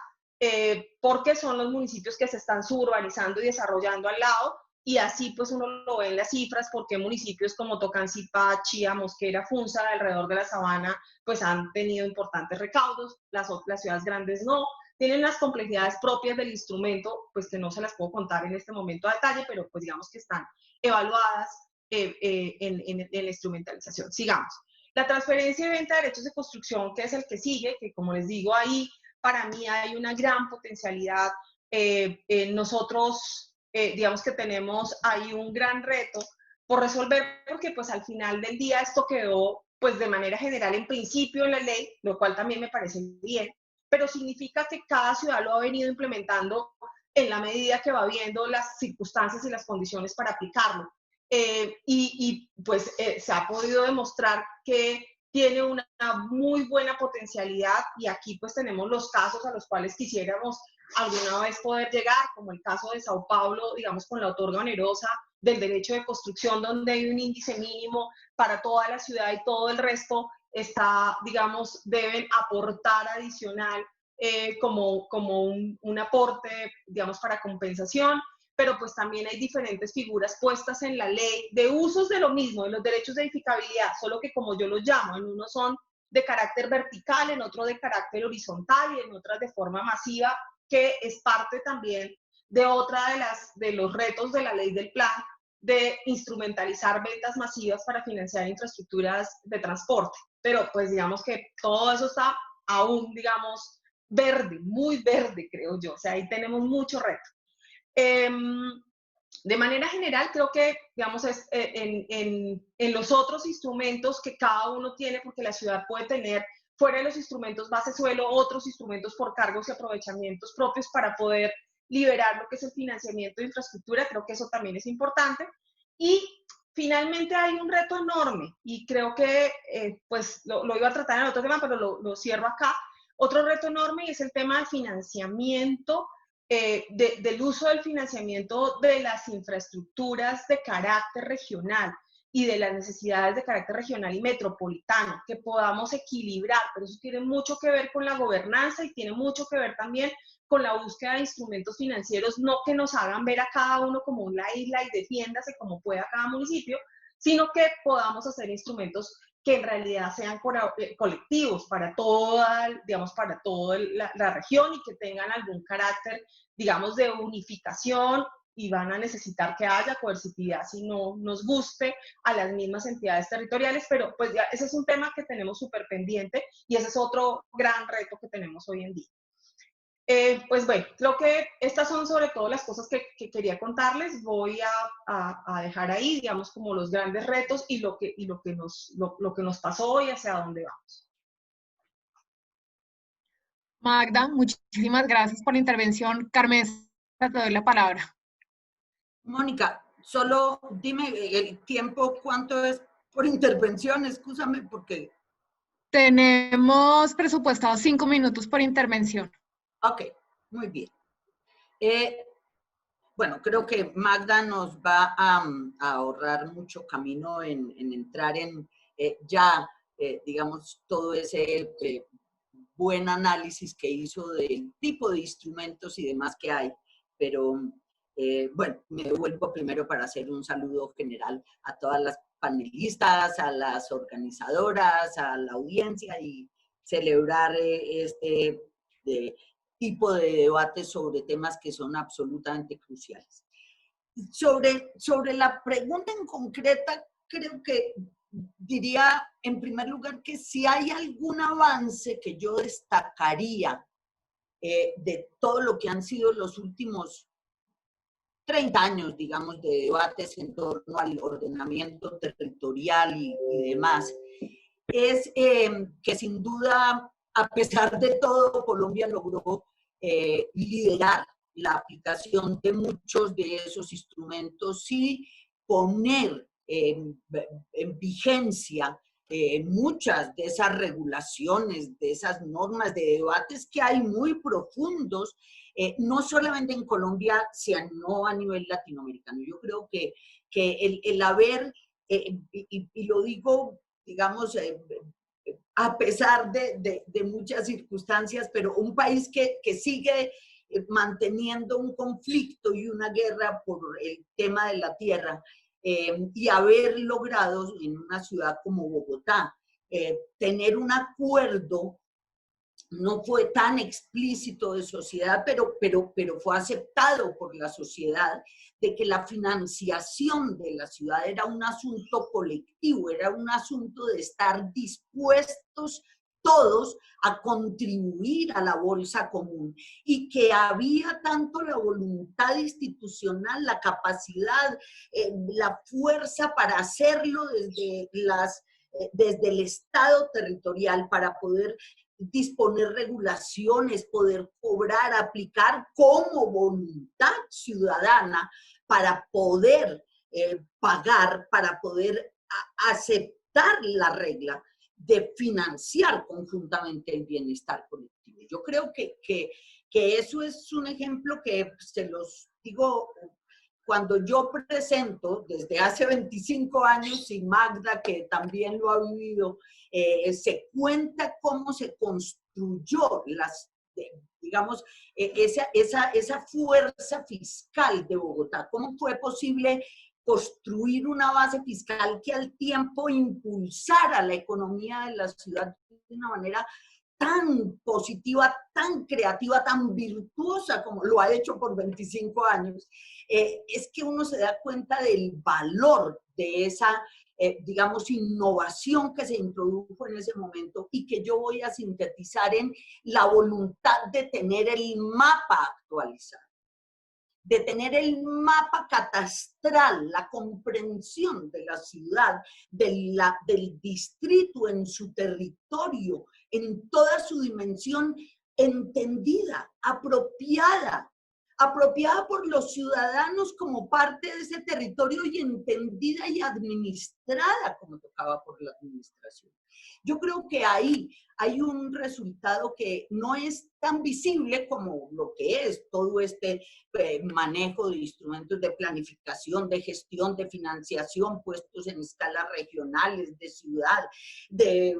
porque son los municipios que se están suburbanizando y desarrollando al lado, y así pues uno lo ve en las cifras, porque municipios como Tocancipá, Chía, Mosquera, Funza, alrededor de la Sabana, pues han tenido importantes recaudos, las ciudades grandes no, tienen las complejidades propias del instrumento, pues que no se las puedo contar en este momento a detalle, pero pues digamos que están evaluadas en la instrumentalización. Sigamos. La transferencia y venta de derechos de construcción, que es el que sigue, que como les digo ahí, para mí hay una gran potencialidad. Nosotros, digamos que tenemos ahí un gran reto por resolver, porque pues al final del día esto quedó pues de manera general en principio en la ley, lo cual también me parece bien, pero significa que cada ciudad lo ha venido implementando en la medida que va viendo las circunstancias y las condiciones para aplicarlo. Pues se ha podido demostrar que tiene una muy buena potencialidad, y aquí pues tenemos los casos a los cuales quisiéramos alguna vez poder llegar, como el caso de Sao Paulo, digamos, con la otorga onerosa del derecho de construcción, donde hay un índice mínimo para toda la ciudad y todo el resto está, digamos, deben aportar adicional como un aporte, digamos, para compensación, pero pues también hay diferentes figuras puestas en la ley de usos de lo mismo, de los derechos de edificabilidad, solo que como yo los llamo, en uno son de carácter vertical, en otro de carácter horizontal y en otras de forma masiva, que es parte también de otra de los retos de la ley del plan, de instrumentalizar ventas masivas para financiar infraestructuras de transporte. Pero pues digamos que todo eso está aún, digamos, verde, muy verde, creo yo. O sea, ahí tenemos mucho reto. De manera general, creo que, digamos, en los otros instrumentos que cada uno tiene, porque la ciudad puede tener, fuera de los instrumentos base suelo, otros instrumentos por cargos y aprovechamientos propios para poder liberar lo que es el financiamiento de infraestructura, creo que eso también es importante. Y finalmente hay un reto enorme, y creo que, pues, lo iba a tratar en otro tema, pero lo cierro acá. Otro reto enorme es el tema de financiamiento, del uso del financiamiento de las infraestructuras de carácter regional y de las necesidades de carácter regional y metropolitano, que podamos equilibrar, pero eso tiene mucho que ver con la gobernanza y tiene mucho que ver también con la búsqueda de instrumentos financieros, no que nos hagan ver a cada uno como una isla y defiéndase como pueda cada municipio, sino que podamos hacer instrumentos que en realidad sean colectivos para toda, digamos, para toda la región, y que tengan algún carácter, digamos, de unificación, y van a necesitar que haya coercitividad si no nos guste a las mismas entidades territoriales, pero pues ya ese es un tema que tenemos súper pendiente, y ese es otro gran reto que tenemos hoy en día. Pues bueno, creo que estas son sobre todo las cosas que quería contarles. Voy a dejar ahí, digamos, como los grandes retos y lo que nos pasó hoy, hacia dónde vamos. Magda, muchísimas gracias por la intervención. Carmen, te doy la palabra. Mónica, solo dime el tiempo, ¿cuánto es por intervención? Excúsame porque... Tenemos presupuestados 5 minutos por intervención. Ok, muy bien. bueno, creo que Magda nos va a ahorrar mucho camino en entrar en digamos, todo ese buen análisis que hizo del tipo de instrumentos y demás que hay. Pero, bueno, me devuelvo primero para hacer un saludo general a todas las panelistas, a las organizadoras, a la audiencia y celebrar este tipo de debates sobre temas que son absolutamente cruciales. Sobre la pregunta en concreta, creo que diría en primer lugar que si hay algún avance que yo destacaría de todo lo que han sido los últimos 30 años, digamos, de debates en torno al ordenamiento territorial y demás, es que sin duda, a pesar de todo, Colombia logró liderar la aplicación de muchos de esos instrumentos y poner en vigencia muchas de esas regulaciones, de esas normas, de debates que hay muy profundos, no solamente en Colombia, sino a nivel latinoamericano. Yo creo que el haber, y lo digo, digamos, a pesar de muchas circunstancias, pero un país que sigue manteniendo un conflicto y una guerra por el tema de la tierra, y haber logrado en una ciudad como Bogotá tener un acuerdo, no fue tan explícito de sociedad, pero fue aceptado por la sociedad, de que la financiación de la ciudad era un asunto colectivo, era un asunto de estar dispuestos todos a contribuir a la bolsa común y que había tanto la voluntad institucional, la capacidad, la fuerza para hacerlo desde el Estado territorial, para poder disponer regulaciones, poder cobrar, aplicar como voluntad ciudadana para poder pagar, para poder aceptar la regla de financiar conjuntamente el bienestar colectivo. Yo creo que eso es un ejemplo que se los digo cuando yo presento desde hace 25 años, y Magda, que también lo ha vivido, se cuenta cómo se construyó digamos, esa fuerza fiscal de Bogotá. ¿Cómo fue posible construir una base fiscal que al tiempo impulsara la economía de la ciudad de una manera tan positiva, tan creativa, tan virtuosa como lo ha hecho por 25 años? Es que uno se da cuenta del valor de esa, digamos, innovación que se introdujo en ese momento y que yo voy a sintetizar en la voluntad de tener el mapa actualizado, de tener el mapa catastral, la comprensión de la ciudad, del distrito en su territorio, en toda su dimensión, entendida, apropiada por los ciudadanos como parte de ese territorio y entendida y administrada como tocaba por la administración. Yo creo que ahí hay un resultado que no es tan visible como lo que es todo este manejo de instrumentos de planificación, de gestión, de financiación puestos en escalas regionales, de ciudad, de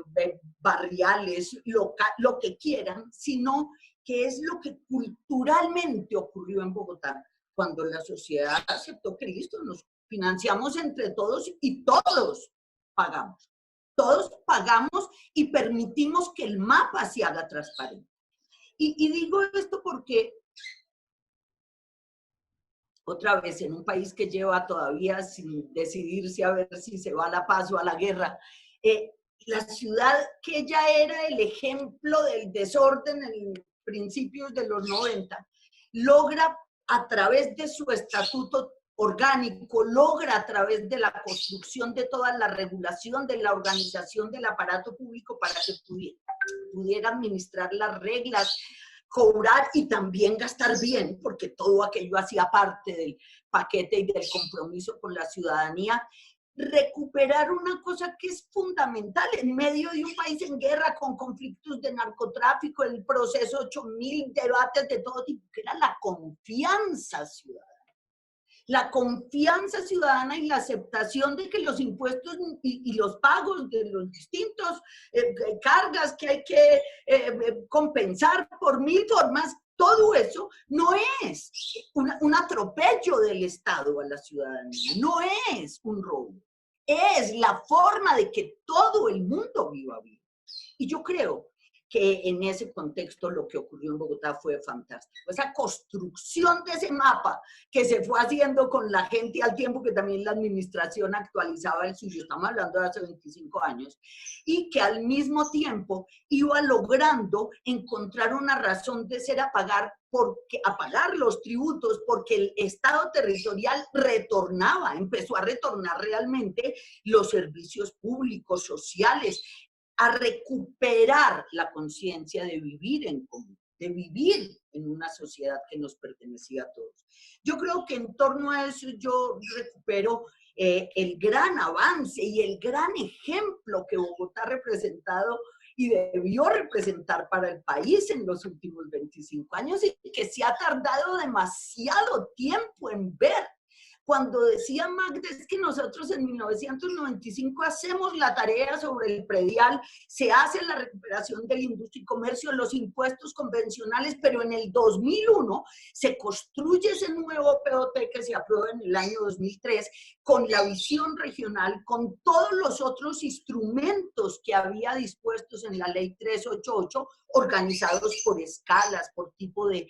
barriales, local, lo que quieran, sino que es lo que culturalmente ocurrió en Bogotá. Cuando la sociedad aceptó Cristo, nos financiamos entre todos y todos pagamos. Todos pagamos y permitimos que el mapa se haga transparente. Y digo esto porque, otra vez, en un país que lleva todavía sin decidirse a ver si se va a la paz o a la guerra, la ciudad que ya era el ejemplo del desorden en principios de los 90, logra a través de su estatuto orgánico, logra a través de la construcción de toda la regulación, de la organización del aparato público para que pudiera administrar las reglas, cobrar y también gastar bien, porque todo aquello hacía parte del paquete y del compromiso con la ciudadanía. Recuperar una cosa que es fundamental en medio de un país en guerra, con conflictos de narcotráfico, el proceso 8000, debates de todo tipo, que era la confianza ciudadana. la confianza ciudadana y la aceptación de que los impuestos y los pagos de los distintos cargas que hay que compensar por mil formas, todo eso no es un atropello del Estado a la ciudadanía, no es un robo, es la forma de que todo el mundo viva bien. Y yo creo que en ese contexto lo que ocurrió en Bogotá fue fantástico. Esa construcción de ese mapa que se fue haciendo con la gente al tiempo que también la administración actualizaba el suyo, estamos hablando de hace 25 años, y que al mismo tiempo iba logrando encontrar una razón de ser a pagar los tributos, porque el Estado territorial retornaba, empezó a retornar realmente los servicios públicos, sociales, a recuperar la conciencia de vivir en común, de vivir en una sociedad que nos pertenecía a todos. Yo creo que en torno a eso yo recupero el gran avance y el gran ejemplo que Bogotá ha representado y debió representar para el país en los últimos 25 años y que se ha tardado demasiado tiempo en ver. Cuando decía Magda, es que nosotros en 1995 hacemos la tarea sobre el predial, se hace la recuperación de la industria y comercio, los impuestos convencionales, pero en el 2001 se construye ese nuevo POT que se aprueba en el año 2003 con la visión regional, con todos los otros instrumentos que había dispuestos en la ley 388, organizados por escalas, por tipo de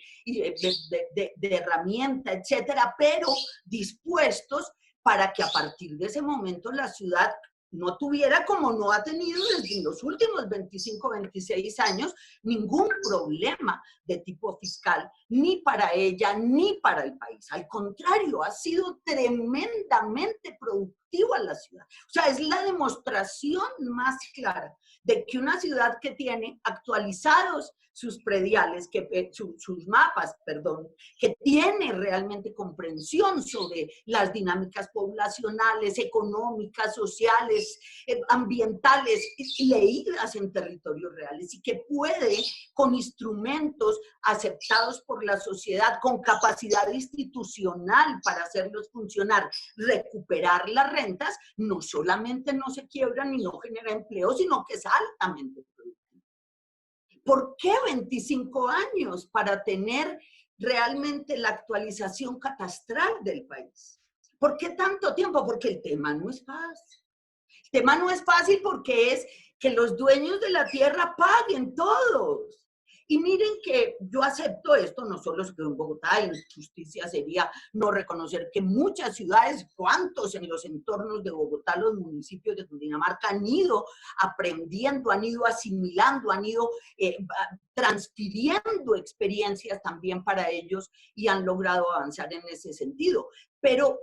herramienta, etcétera, pero dispuestos para que a partir de ese momento la ciudad no tuviera, como no ha tenido desde los últimos 25, 26 años, ningún problema de tipo fiscal, ni para ella, ni para el país. Al contrario, ha sido tremendamente productiva la ciudad. O sea, es la demostración más clara de que una ciudad que tiene actualizados sus prediales, sus mapas, perdón, que tiene realmente comprensión sobre las dinámicas poblacionales, económicas, sociales, ambientales, leídas en territorios reales y que puede, con instrumentos aceptados por la sociedad, con capacidad institucional para hacerlos funcionar, recuperar las rentas, no solamente no se quiebran y no genera empleo, sino que es altamente productivo. ¿Por qué 25 años para tener realmente la actualización catastral del país? ¿Por qué tanto tiempo? Porque el tema no es fácil. El tema no es fácil porque es que los dueños de la tierra paguen todos. Y miren que yo acepto esto, no solo en Bogotá, injusticia sería no reconocer que muchas ciudades, cuantos en los entornos de Bogotá, los municipios de Cundinamarca han ido aprendiendo, han ido asimilando, han ido transfiriendo experiencias también para ellos y han logrado avanzar en ese sentido. Pero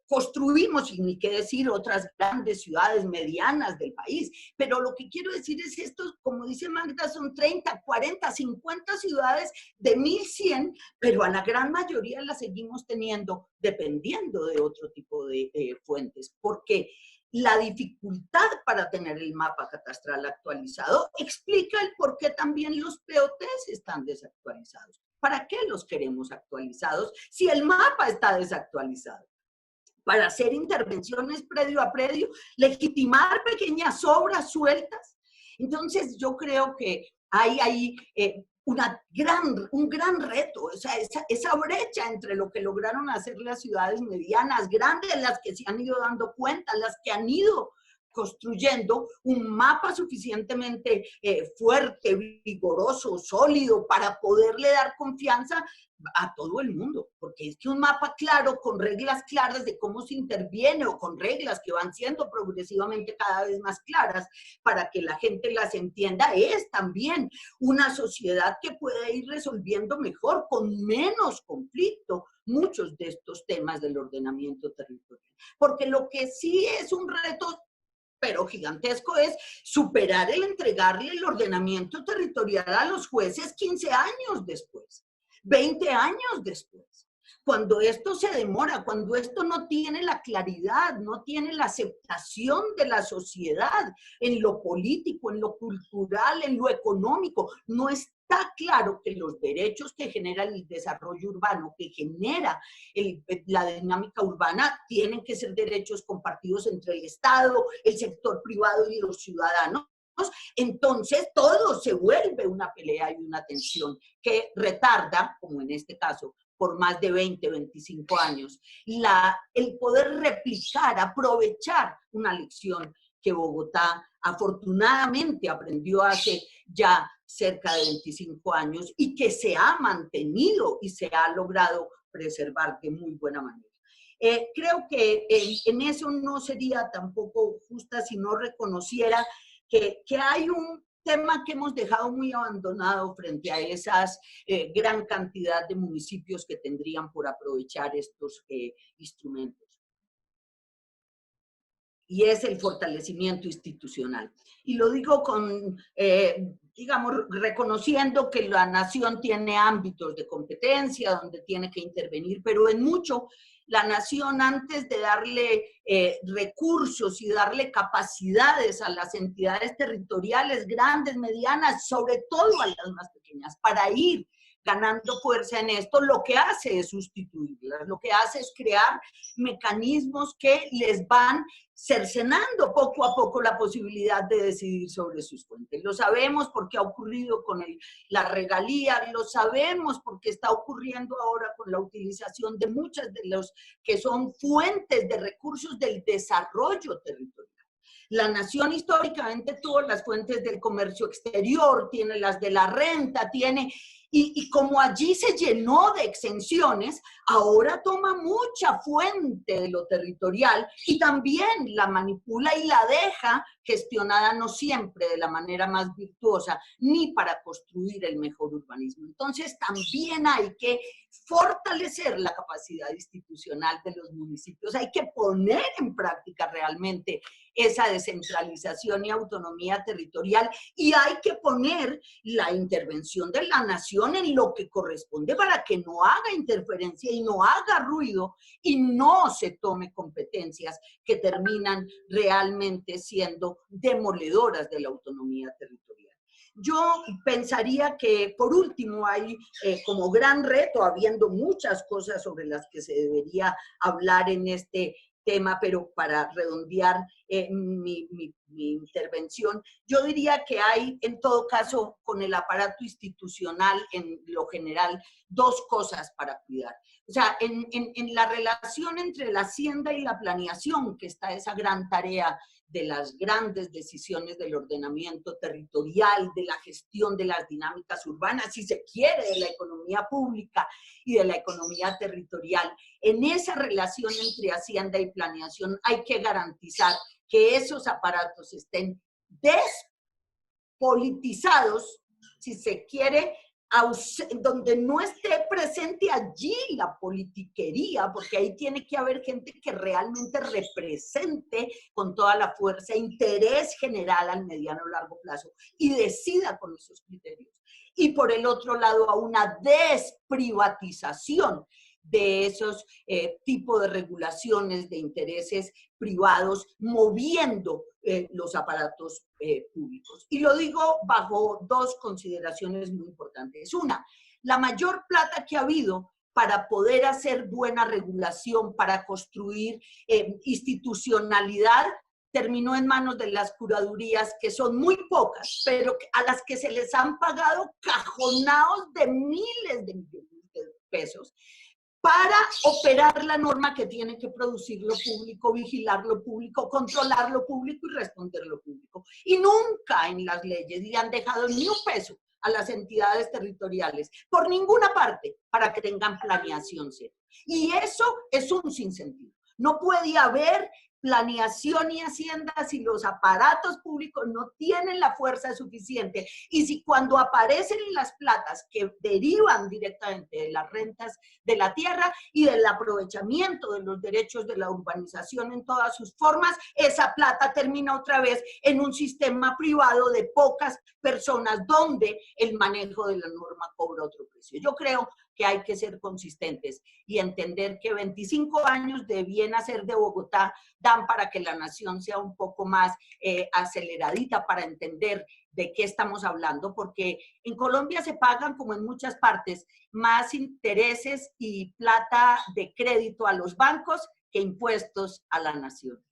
construimos, y ni qué decir, otras grandes ciudades medianas del país. Pero lo que quiero decir es esto, como dice Magda, son 30, 40, 50 ciudades de 1100, pero a la gran mayoría las seguimos teniendo dependiendo de otro tipo de fuentes. Porque la dificultad para tener el mapa catastral actualizado explica el por qué también los POTs están desactualizados. ¿Para qué los queremos actualizados si el mapa está desactualizado? Para hacer intervenciones predio a predio, legitimar pequeñas obras sueltas. Entonces yo creo que hay ahí un gran reto, o sea, esa brecha entre lo que lograron hacer las ciudades medianas, grandes, las que se han ido dando cuenta, las que han ido construyendo un mapa suficientemente fuerte, vigoroso, sólido, para poderle dar confianza a todo el mundo, porque es que un mapa claro, con reglas claras de cómo se interviene o con reglas que van siendo progresivamente cada vez más claras para que la gente las entienda, es también una sociedad que puede ir resolviendo mejor, con menos conflicto, muchos de estos temas del ordenamiento territorial. Porque lo que sí es un reto, pero gigantesco, es superar el entregarle el ordenamiento territorial a los jueces 15 años después, 20 años después. cuando esto se demora, cuando esto no tiene la claridad, no tiene la aceptación de la sociedad en lo político, en lo cultural, en lo económico, no está claro que los derechos que genera el desarrollo urbano, que genera la dinámica urbana, tienen que ser derechos compartidos entre el Estado, el sector privado y los ciudadanos. Entonces todo se vuelve una pelea y una tensión que retarda, como en este caso, por más de 20, 25 años, el poder replicar, aprovechar una lección que Bogotá afortunadamente aprendió hace ya cerca de 25 años y que se ha mantenido y se ha logrado preservar de muy buena manera. Creo que en eso no sería tampoco justa si no reconociera que hay un tema que hemos dejado muy abandonado frente a esas gran cantidad de municipios que tendrían por aprovechar estos instrumentos. Y es el fortalecimiento institucional. Y lo digo con, digamos, reconociendo que la nación tiene ámbitos de competencia donde tiene que intervenir, pero en mucho la nación, antes de darle recursos y darle capacidades a las entidades territoriales, grandes, medianas, sobre todo a las más pequeñas, para ir ganando fuerza en esto, lo que hace es sustituirlas, lo que hace es crear mecanismos que les van cercenando poco a poco la posibilidad de decidir sobre sus fuentes. Lo sabemos porque ha ocurrido con la regalía, lo sabemos porque está ocurriendo ahora con la utilización de muchas de los que son fuentes de recursos del desarrollo territorial. La nación históricamente tuvo las fuentes del comercio exterior, tiene las de la renta, tiene... Y como allí se llenó de exenciones, ahora toma mucha fuente de lo territorial y también la manipula y la deja gestionada no siempre de la manera más virtuosa, ni para construir el mejor urbanismo. Entonces también hay que fortalecer la capacidad institucional de los municipios, hay que poner en práctica realmente esa descentralización y autonomía territorial y hay que poner la intervención de la nación en lo que corresponde para que no haga interferencia y no haga ruido y no se tome competencias que terminan realmente siendo demoledoras de la autonomía territorial. Yo pensaría que, por último, hay como gran reto, habiendo muchas cosas sobre las que se debería hablar en este tema, pero para redondear mi intervención, yo diría que hay, en todo caso, con el aparato institucional en lo general, dos cosas para cuidar. O sea, en la relación entre la hacienda y la planeación, que está esa gran tarea de las grandes decisiones del ordenamiento territorial, de la gestión de las dinámicas urbanas, si se quiere, de la economía pública y de la economía territorial. En esa relación entre hacienda y planeación hay que garantizar que esos aparatos estén despolitizados, si se quiere, donde no esté presente allí la politiquería, porque ahí tiene que haber gente que realmente represente con toda la fuerza interés general al mediano o largo plazo y decida con esos criterios. Y por el otro lado, a una desprivatización de esos tipos de regulaciones de intereses privados moviendo los aparatos públicos. Y lo digo bajo dos consideraciones muy importantes. Una, la mayor plata que ha habido para poder hacer buena regulación, para construir institucionalidad, terminó en manos de las curadurías, que son muy pocas, pero a las que se les han pagado cajonados de miles de millones de pesos para operar la norma que tiene que producir lo público, vigilar lo público, controlar lo público y responder lo público. Y nunca en las leyes le han dejado ni un peso a las entidades territoriales, por ninguna parte, para que tengan planeación seria. Y eso es un sinsentido. No puede haber planeación y hacienda si los aparatos públicos no tienen la fuerza suficiente y si cuando aparecen las platas que derivan directamente de las rentas de la tierra y del aprovechamiento de los derechos de la urbanización en todas sus formas, esa plata termina otra vez en un sistema privado de pocas personas donde el manejo de la norma cobra otro precio. Yo creo que hay que ser consistentes y entender que 25 años de bien hacer de Bogotá dan para que la nación sea un poco más aceleradita para entender de qué estamos hablando, porque en Colombia se pagan, como en muchas partes, más intereses y plata de crédito a los bancos que impuestos a la nación,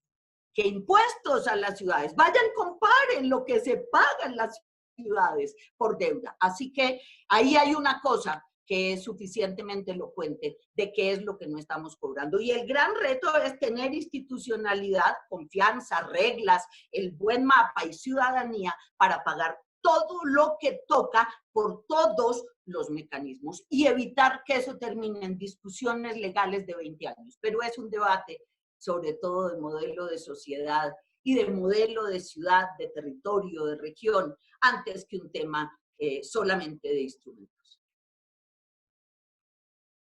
que impuestos a las ciudades. Vayan, comparen lo que se paga en las ciudades por deuda. Así que ahí hay una cosa que es suficientemente elocuente de qué es lo que no estamos cobrando. Y el gran reto es tener institucionalidad, confianza, reglas, el buen mapa y ciudadanía para pagar todo lo que toca por todos los mecanismos y evitar que eso termine en discusiones legales de 20 años. Pero es un debate sobre todo de modelo de sociedad y de modelo de ciudad, de territorio, de región, antes que un tema solamente de instrumentos.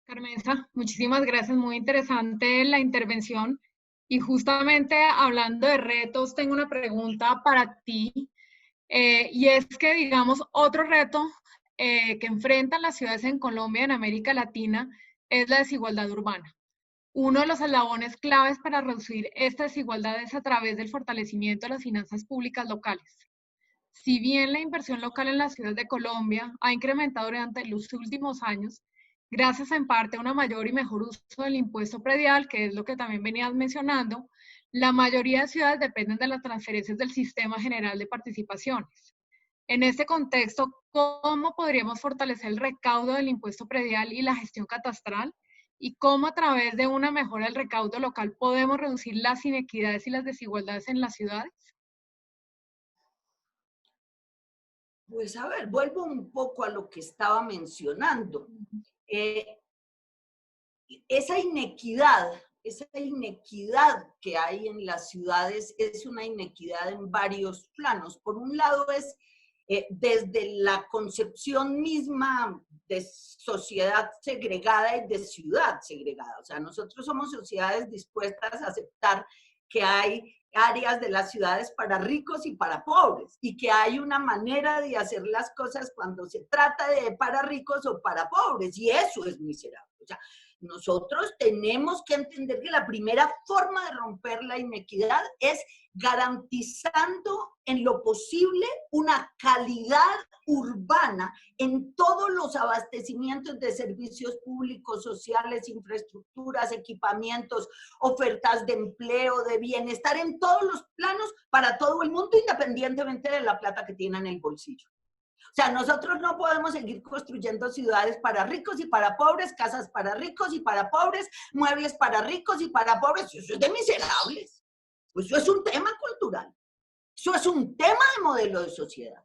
Carmenza, muchísimas gracias, muy interesante la intervención. Y justamente hablando de retos, tengo una pregunta para ti, y es que, digamos, otro reto que enfrentan las ciudades en Colombia y en América Latina es la desigualdad urbana. Uno de los eslabones claves para reducir esta desigualdad es a través del fortalecimiento de las finanzas públicas locales. Si bien la inversión local en la ciudad de Colombia ha incrementado durante los últimos años, gracias en parte a una mayor y mejor uso del impuesto predial, que es lo que también venías mencionando, la mayoría de ciudades dependen de las transferencias del Sistema General de Participaciones. En este contexto, ¿cómo podríamos fortalecer el recaudo del impuesto predial y la gestión catastral? ¿Y cómo a través de una mejora del recaudo local podemos reducir las inequidades y las desigualdades en las ciudades? Pues a ver, vuelvo un poco a lo que estaba mencionando. Esa inequidad que hay en las ciudades es una inequidad en varios planos. Por un lado es desde la concepción misma de sociedad segregada y de ciudad segregada. O sea, nosotros somos sociedades dispuestas a aceptar que hay áreas de las ciudades para ricos y para pobres, y que hay una manera de hacer las cosas cuando se trata de para ricos o para pobres, y eso es miserable. O sea, nosotros tenemos que entender que la primera forma de romper la inequidad es garantizando en lo posible una calidad urbana en todos los abastecimientos de servicios públicos, sociales, infraestructuras, equipamientos, ofertas de empleo, de bienestar, en todos los planos para todo el mundo, independientemente de la plata que tienen en el bolsillo. O sea, nosotros no podemos seguir construyendo ciudades para ricos y para pobres, casas para ricos y para pobres, muebles para ricos y para pobres. Eso es de miserables. Eso es un tema cultural. Eso es un tema de modelo de sociedad.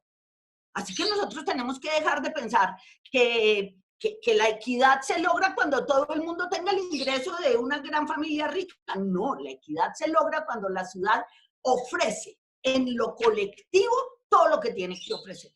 Así que nosotros tenemos que dejar de pensar que la equidad se logra cuando todo el mundo tenga el ingreso de una gran familia rica. No, la equidad se logra cuando la ciudad ofrece en lo colectivo todo lo que tiene que ofrecer.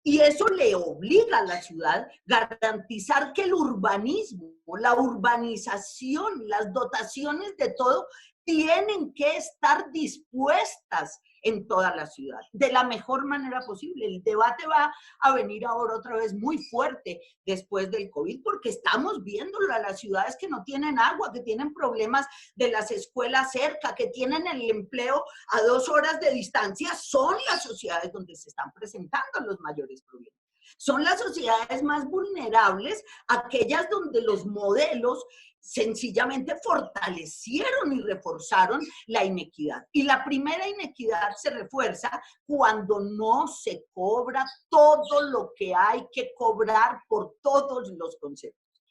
Y eso le obliga a la ciudad a garantizar que el urbanismo, la urbanización, las dotaciones de todo tienen que estar dispuestas en toda la ciudad, de la mejor manera posible. El debate va a venir ahora otra vez muy fuerte después del COVID, porque estamos viéndolo a las ciudades que no tienen agua, que tienen problemas de las escuelas cerca, que tienen el empleo a 2 horas de distancia. Son las sociedades donde se están presentando los mayores problemas. Son las sociedades más vulnerables, aquellas donde los modelos sencillamente fortalecieron y reforzaron la inequidad. Y la primera inequidad se refuerza cuando no se cobra todo lo que hay que cobrar por todos los conceptos.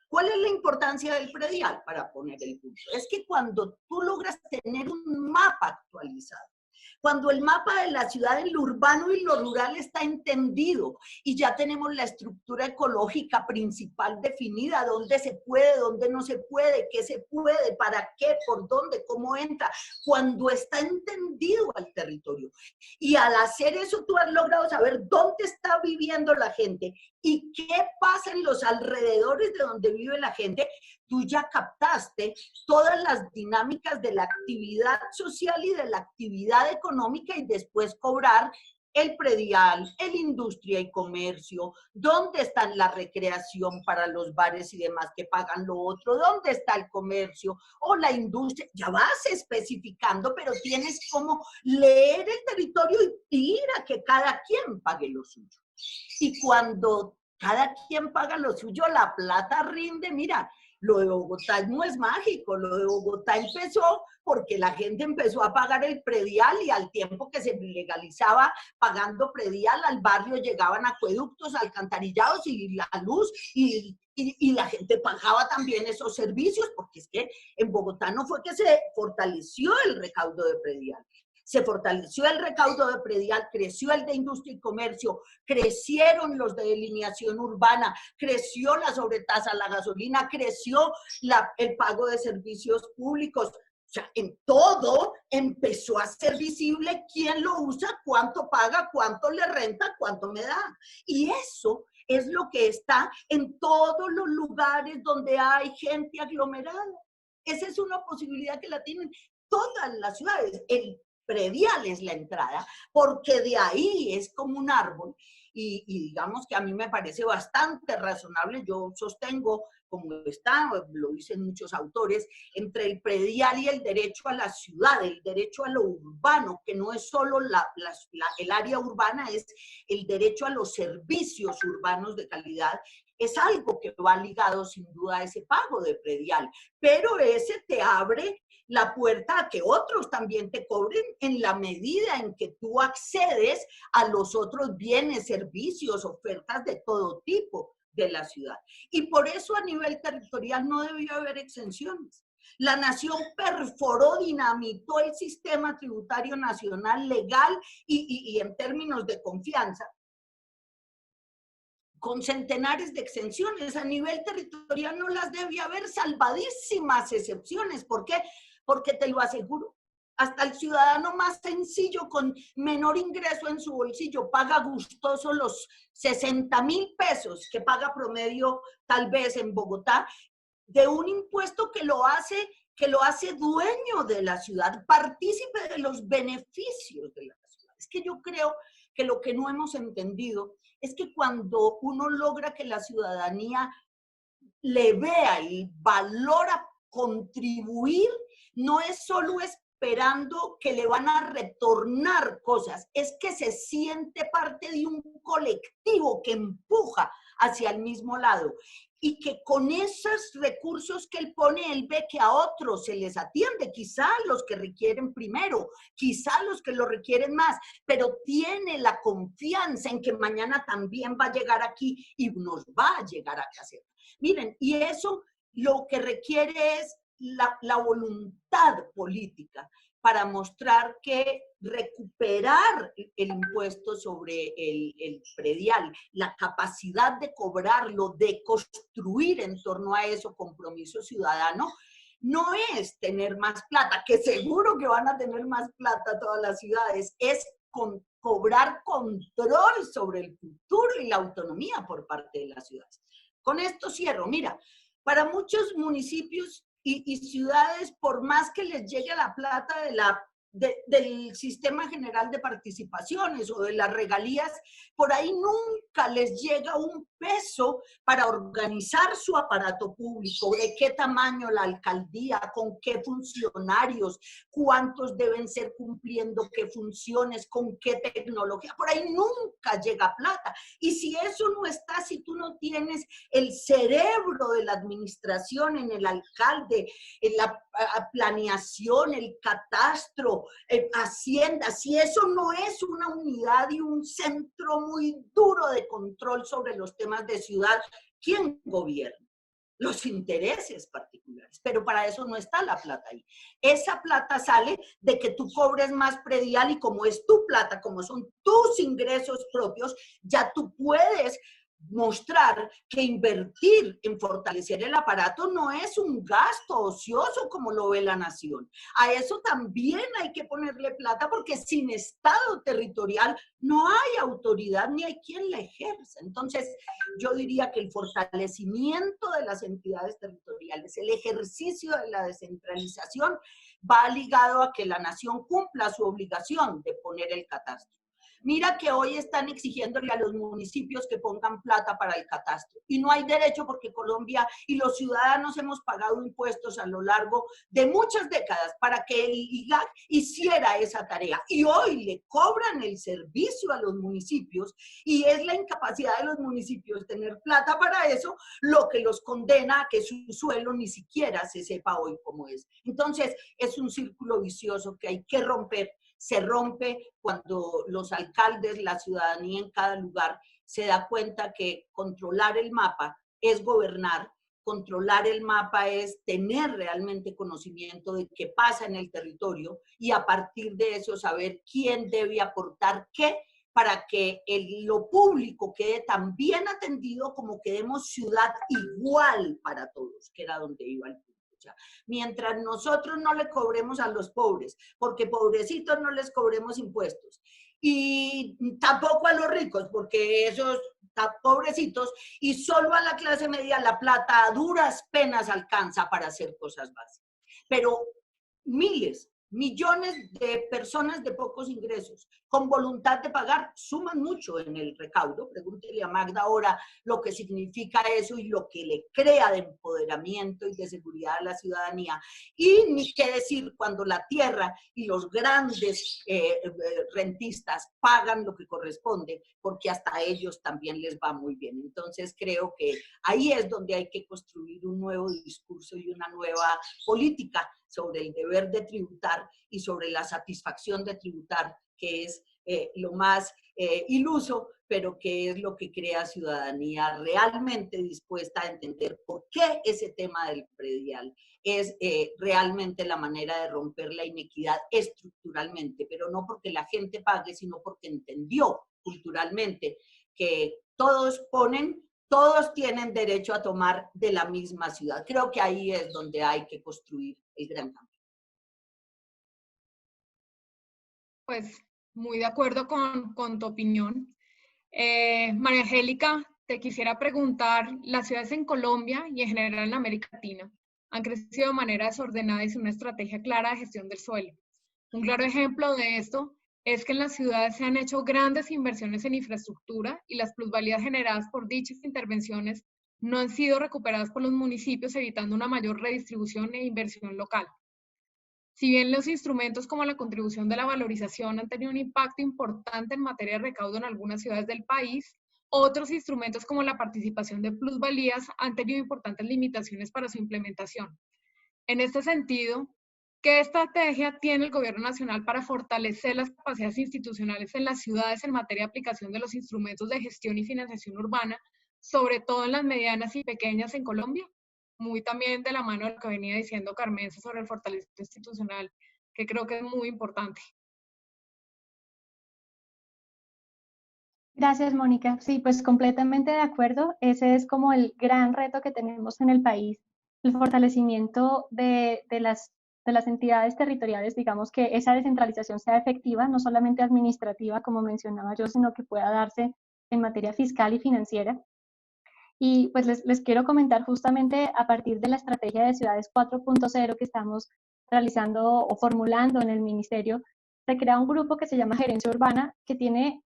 ¿Cuál es la importancia del predial? Para poner el punto. Es que cuando tú logras tener un mapa actualizado, cuando el mapa de la ciudad en lo urbano y lo rural está entendido y ya tenemos la estructura ecológica principal definida, dónde se puede, dónde no se puede, qué se puede, para qué, por dónde, cómo entra, cuando está entendido al territorio. Y al hacer eso tú has logrado saber dónde está viviendo la gente y qué pasa en los alrededores de donde vive la gente. Tú ya captaste todas las dinámicas de la actividad social y de la actividad económica y después cobrar el predial, el industria y comercio, dónde está la recreación para los bares y demás que pagan lo otro, dónde está el comercio o la industria, ya vas especificando, pero tienes como leer el territorio y ir a que cada quien pague lo suyo. Y cuando cada quien paga lo suyo, la plata rinde. Mira, lo de Bogotá no es mágico, lo de Bogotá empezó porque la gente empezó a pagar el predial y al tiempo que se legalizaba pagando predial, al barrio llegaban acueductos, alcantarillados y la luz y la gente pagaba también esos servicios, porque es que en Bogotá no fue que se fortaleció el recaudo de predial. Se fortaleció el recaudo de predial, creció el de industria y comercio, crecieron los de delineación urbana, creció la sobretasa a la gasolina, creció el pago de servicios públicos. O sea, en todo empezó a ser visible quién lo usa, cuánto paga, cuánto le renta, cuánto me da. Y eso es lo que está en todos los lugares donde hay gente aglomerada. Esa es una posibilidad que la tienen todas las ciudades. El predial es la entrada, porque de ahí es como un árbol. Y digamos que a mí me parece bastante razonable, yo sostengo, como está, lo dicen muchos autores, entre el predial y el derecho a la ciudad, el derecho a lo urbano, que no es solo el área urbana, es el derecho a los servicios urbanos de calidad, es algo que va ligado sin duda a ese pago de predial, pero ese te abre la puerta a que otros también te cobren en la medida en que tú accedes a los otros bienes, servicios, ofertas de todo tipo de la ciudad. Y por eso a nivel territorial no debió haber exenciones. La nación perforó, dinamitó el sistema tributario nacional legal y en términos de confianza, con centenares de exenciones. A nivel territorial no las debía haber, salvadísimas excepciones. ¿Por qué? Porque te lo aseguro, hasta el ciudadano más sencillo con menor ingreso en su bolsillo paga gustoso los 60.000 pesos que paga promedio tal vez en Bogotá, de un impuesto que lo hace dueño de la ciudad, partícipe de los beneficios de la ciudad. Es que yo creo que lo que no hemos entendido es que cuando uno logra que la ciudadanía le vea el valor a contribuir, no es solo esperando que le van a retornar cosas, es que se siente parte de un colectivo que empuja hacia el mismo lado y que con esos recursos que él pone, él ve que a otros se les atiende, quizá los que requieren primero, quizá los que lo requieren más, pero tiene la confianza en que mañana también va a llegar aquí y nos va a llegar a hacer. Miren, y eso lo que requiere es la voluntad política para mostrar que recuperar el impuesto sobre el predial, la capacidad de cobrarlo, de construir en torno a eso compromiso ciudadano, no es tener más plata, que seguro que van a tener más plata todas las ciudades, es cobrar control sobre el futuro y la autonomía por parte de las ciudades. Con esto cierro. Mira, para muchos municipios y ciudades, por más que les llegue la plata del Sistema General de Participaciones o de las regalías, por ahí nunca les llega un peso para organizar su aparato público, de qué tamaño la alcaldía, con qué funcionarios, cuántos deben ser cumpliendo qué funciones, con qué tecnología, por ahí nunca llega plata. Y si eso no está, si tú no tienes el cerebro de la administración en el alcalde, en la planeación, el catastro, Hacienda, si eso no es una unidad y un centro muy duro de control sobre los temas de ciudad, ¿quién gobierna? Los intereses particulares, pero para eso no está la plata ahí. Esa plata sale de que tú cobres más predial y como es tu plata, como son tus ingresos propios, ya tú puedes mostrar que invertir en fortalecer el aparato no es un gasto ocioso como lo ve la nación. A eso también hay que ponerle plata porque sin Estado territorial no hay autoridad ni hay quien la ejerza. Entonces, yo diría que el fortalecimiento de las entidades territoriales, el ejercicio de la descentralización va ligado a que la nación cumpla su obligación de poner el catastro. Mira que hoy están exigiéndole a los municipios que pongan plata para el catastro. Y no hay derecho porque Colombia y los ciudadanos hemos pagado impuestos a lo largo de muchas décadas para que el IGAC hiciera esa tarea. Y hoy le cobran el servicio a los municipios y es la incapacidad de los municipios tener plata para eso lo que los condena a que su suelo ni siquiera se sepa hoy cómo es. Entonces, es un círculo vicioso que hay que romper. Se rompe cuando los alcaldes, la ciudadanía en cada lugar se da cuenta que controlar el mapa es gobernar, controlar el mapa es tener realmente conocimiento de qué pasa en el territorio y a partir de eso saber quién debe aportar qué para que lo público quede tan bien atendido como quedemos ciudad igual para todos, que era donde iba el punto. Mientras nosotros no le cobremos a los pobres, porque pobrecitos no les cobremos impuestos, y tampoco a los ricos, porque esos pobrecitos, y solo a la clase media la plata a duras penas alcanza para hacer cosas básicas. Pero miles, millones de personas de pocos ingresos, con voluntad de pagar, suman mucho en el recaudo. Pregúntele a Magda ahora lo que significa eso y lo que le crea de empoderamiento y de seguridad a la ciudadanía. Y ni qué decir cuando la tierra y los grandes rentistas pagan lo que corresponde, porque hasta a ellos también les va muy bien. Entonces creo que ahí es donde hay que construir un nuevo discurso y una nueva política sobre el deber de tributar y sobre la satisfacción de tributar, que es lo más iluso, pero que es lo que crea ciudadanía realmente dispuesta a entender por qué ese tema del predial es realmente la manera de romper la inequidad estructuralmente, pero no porque la gente pague, sino porque entendió culturalmente que todos tienen derecho a tomar de la misma ciudad. Creo que ahí es donde hay que construir el gran cambio. Pues muy de acuerdo con tu opinión. María Angélica, te quisiera preguntar, las ciudades en Colombia y en general en América Latina han crecido de manera desordenada y sin una estrategia clara de gestión del suelo. Un claro ejemplo de esto es que en las ciudades se han hecho grandes inversiones en infraestructura y las plusvalías generadas por dichas intervenciones no han sido recuperadas por los municipios, evitando una mayor redistribución e inversión local. Si bien los instrumentos como la contribución de la valorización han tenido un impacto importante en materia de recaudo en algunas ciudades del país, otros instrumentos como la participación de plusvalías han tenido importantes limitaciones para su implementación. En este sentido, ¿qué estrategia tiene el Gobierno Nacional para fortalecer las capacidades institucionales en las ciudades en materia de aplicación de los instrumentos de gestión y financiación urbana, sobre todo en las medianas y pequeñas en Colombia? Muy también de la mano de lo que venía diciendo Carmenza sobre el fortalecimiento institucional, que creo que es muy importante. Gracias, Mónica. Sí, pues completamente de acuerdo. Ese es como el gran reto que tenemos en el país, el fortalecimiento de las entidades territoriales, digamos que esa descentralización sea efectiva, no solamente administrativa, como mencionaba yo, sino que pueda darse en materia fiscal y financiera. Y pues les quiero comentar justamente a partir de la estrategia de ciudades 4.0 que estamos realizando o formulando en el ministerio, se crea un grupo que se llama Gerencia Urbana, que tiene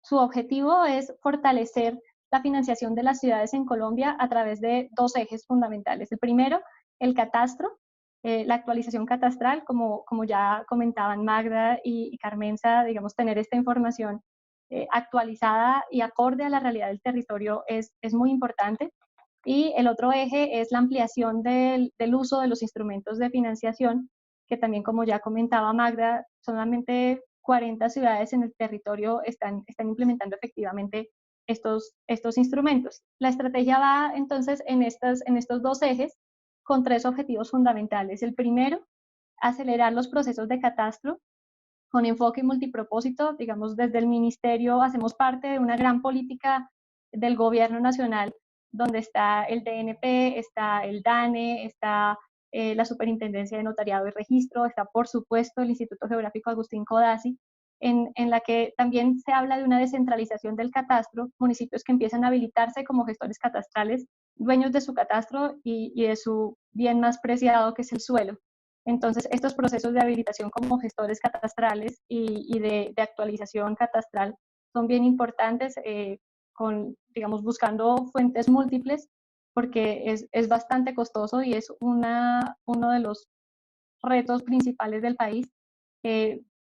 su objetivo es fortalecer la financiación de las ciudades en Colombia a través de dos ejes fundamentales. El primero, el catastro, la actualización catastral, como ya comentaban Magda y Carmenza, digamos, tener esta información actualizada y acorde a la realidad del territorio es muy importante. Y el otro eje es la ampliación del uso de los instrumentos de financiación, que también, como ya comentaba Magda, solamente 40 ciudades en el territorio están implementando efectivamente estos instrumentos. La estrategia va entonces en estos dos ejes con tres objetivos fundamentales. El primero, acelerar los procesos de catastro con enfoque multipropósito. Digamos, desde el ministerio hacemos parte de una gran política del gobierno nacional, donde está el DNP, está el DANE, está la Superintendencia de Notariado y Registro, está por supuesto el Instituto Geográfico Agustín Codazzi, en la que también se habla de una descentralización del catastro, municipios que empiezan a habilitarse como gestores catastrales, dueños de su catastro y de su bien más preciado, que es el suelo. Entonces, estos procesos de habilitación como gestores catastrales y de actualización catastral son bien importantes, digamos, buscando fuentes múltiples, porque es bastante costoso y es uno de los retos principales del país,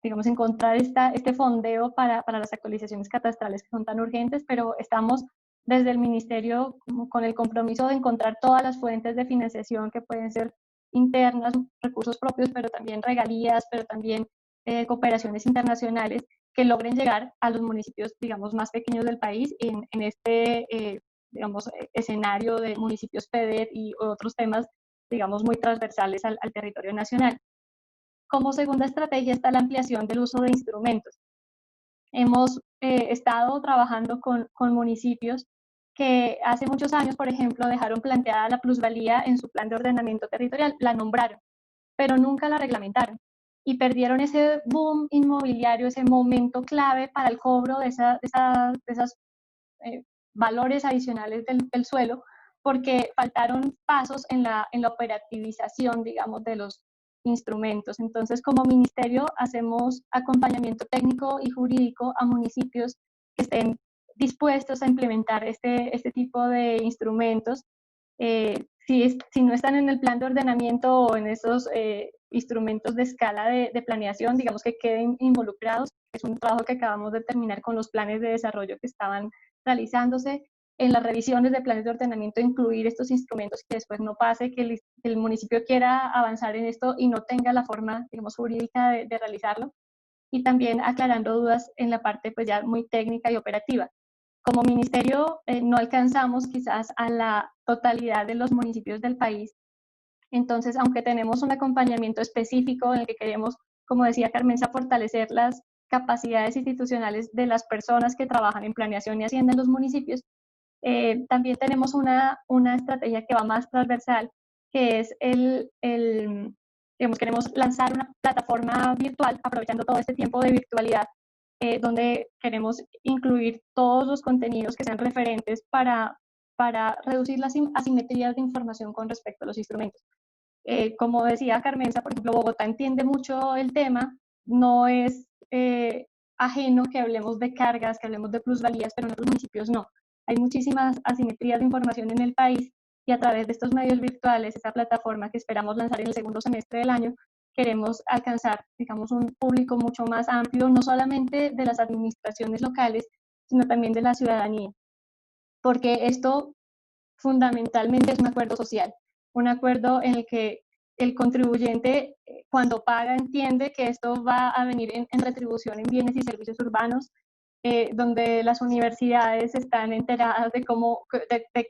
digamos, encontrar este fondeo para las actualizaciones catastrales que son tan urgentes, pero estamos desde el Ministerio con el compromiso de encontrar todas las fuentes de financiación que pueden ser internas, recursos propios, pero también regalías, pero también cooperaciones internacionales que logren llegar a los municipios, digamos, más pequeños del país en este, digamos, escenario de municipios FEDER y otros temas, digamos, muy transversales al territorio nacional. Como segunda estrategia está la ampliación del uso de instrumentos. Hemos estado trabajando con municipios que hace muchos años, por ejemplo, dejaron planteada la plusvalía en su plan de ordenamiento territorial, la nombraron, pero nunca la reglamentaron y perdieron ese boom inmobiliario, ese momento clave para el cobro de esos valores adicionales del suelo, porque faltaron pasos en la operativización, digamos, de los instrumentos. Entonces, como ministerio, hacemos acompañamiento técnico y jurídico a municipios que estén dispuestos a implementar este tipo de instrumentos. Si no están en el plan de ordenamiento o en esos instrumentos de escala de planeación, digamos que queden involucrados. Es un trabajo que acabamos de terminar con los planes de desarrollo que estaban realizándose. En las revisiones de planes de ordenamiento, incluir estos instrumentos, que después no pase que el municipio quiera avanzar en esto y no tenga la forma, digamos, jurídica de realizarlo. Y también aclarando dudas en la parte pues ya muy técnica y operativa. Como ministerio no alcanzamos quizás a la totalidad de los municipios del país. Entonces, aunque tenemos un acompañamiento específico en el que queremos, como decía Carmenza, fortalecer las capacidades institucionales de las personas que trabajan en planeación y hacienda en los municipios, también tenemos una estrategia que va más transversal, que es digamos, queremos lanzar una plataforma virtual, aprovechando todo este tiempo de virtualidad, donde queremos incluir todos los contenidos que sean referentes para reducir las asimetrías de información con respecto a los instrumentos. Como decía Carmenza, por ejemplo, Bogotá entiende mucho el tema, no es ajeno que hablemos de cargas, que hablemos de plusvalías, pero en otros municipios no. Hay muchísimas asimetrías de información en el país y a través de estos medios virtuales, esta plataforma que esperamos lanzar en el segundo semestre del año, queremos alcanzar, digamos, un público mucho más amplio, no solamente de las administraciones locales, sino también de la ciudadanía, porque esto fundamentalmente es un acuerdo social, un acuerdo en el que el contribuyente, cuando paga, entiende que esto va a venir en retribución en bienes y servicios urbanos, donde las universidades están enteradas de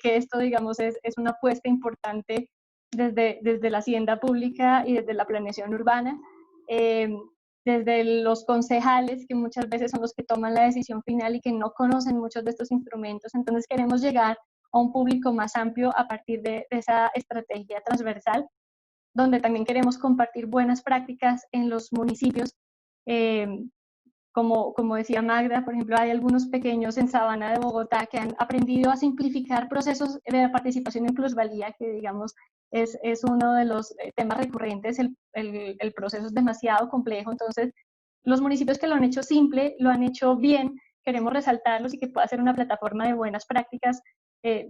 que esto, digamos, es una apuesta importante desde la hacienda pública y desde la planeación urbana, desde los concejales, que muchas veces son los que toman la decisión final y que no conocen muchos de estos instrumentos. Entonces queremos llegar a un público más amplio a partir de esa estrategia transversal, donde también queremos compartir buenas prácticas en los municipios. Como decía Magda, por ejemplo, hay algunos pequeños en Sabana de Bogotá que han aprendido a simplificar procesos de participación en plusvalía, que digamos es uno de los temas recurrentes. El proceso es demasiado complejo, entonces los municipios que lo han hecho simple, lo han hecho bien, queremos resaltarlos y que pueda ser una plataforma de buenas prácticas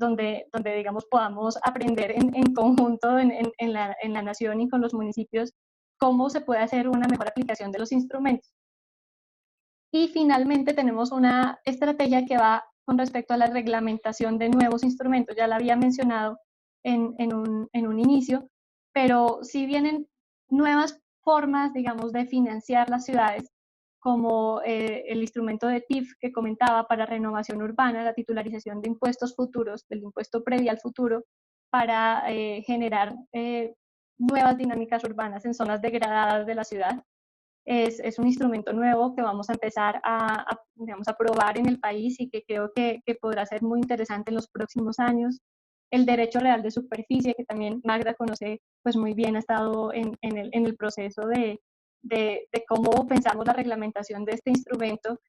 donde digamos podamos aprender en conjunto en la nación y con los municipios cómo se puede hacer una mejor aplicación de los instrumentos. Y finalmente tenemos una estrategia que va con respecto a la reglamentación de nuevos instrumentos. Ya la había mencionado en un inicio, pero si vienen nuevas formas, digamos, de financiar las ciudades, como el instrumento de TIF que comentaba para renovación urbana, la titularización de impuestos futuros, del impuesto predial futuro, para generar nuevas dinámicas urbanas en zonas degradadas de la ciudad. Es un instrumento nuevo que vamos a empezar digamos, a probar en el país y que creo que podrá ser muy interesante en los próximos años. El derecho real de superficie, que también Magda conoce pues muy bien, ha estado en el proceso de cómo pensamos la reglamentación de este instrumento,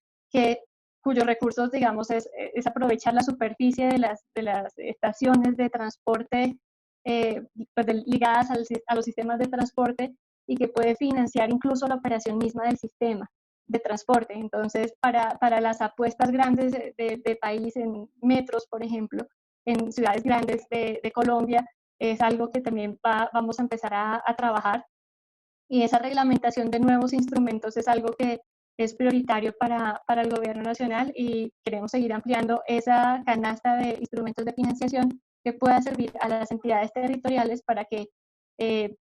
cuyos recursos, digamos, es aprovechar la superficie de las estaciones de transporte pues ligadas a los sistemas de transporte y que puede financiar incluso la operación misma del sistema de transporte. Entonces, para las apuestas grandes de país, en metros, por ejemplo, en ciudades grandes de Colombia, es algo que también vamos a empezar a trabajar. Y esa reglamentación de nuevos instrumentos es algo que es prioritario para el gobierno nacional, y queremos seguir ampliando esa canasta de instrumentos de financiación que pueda servir a las entidades territoriales para que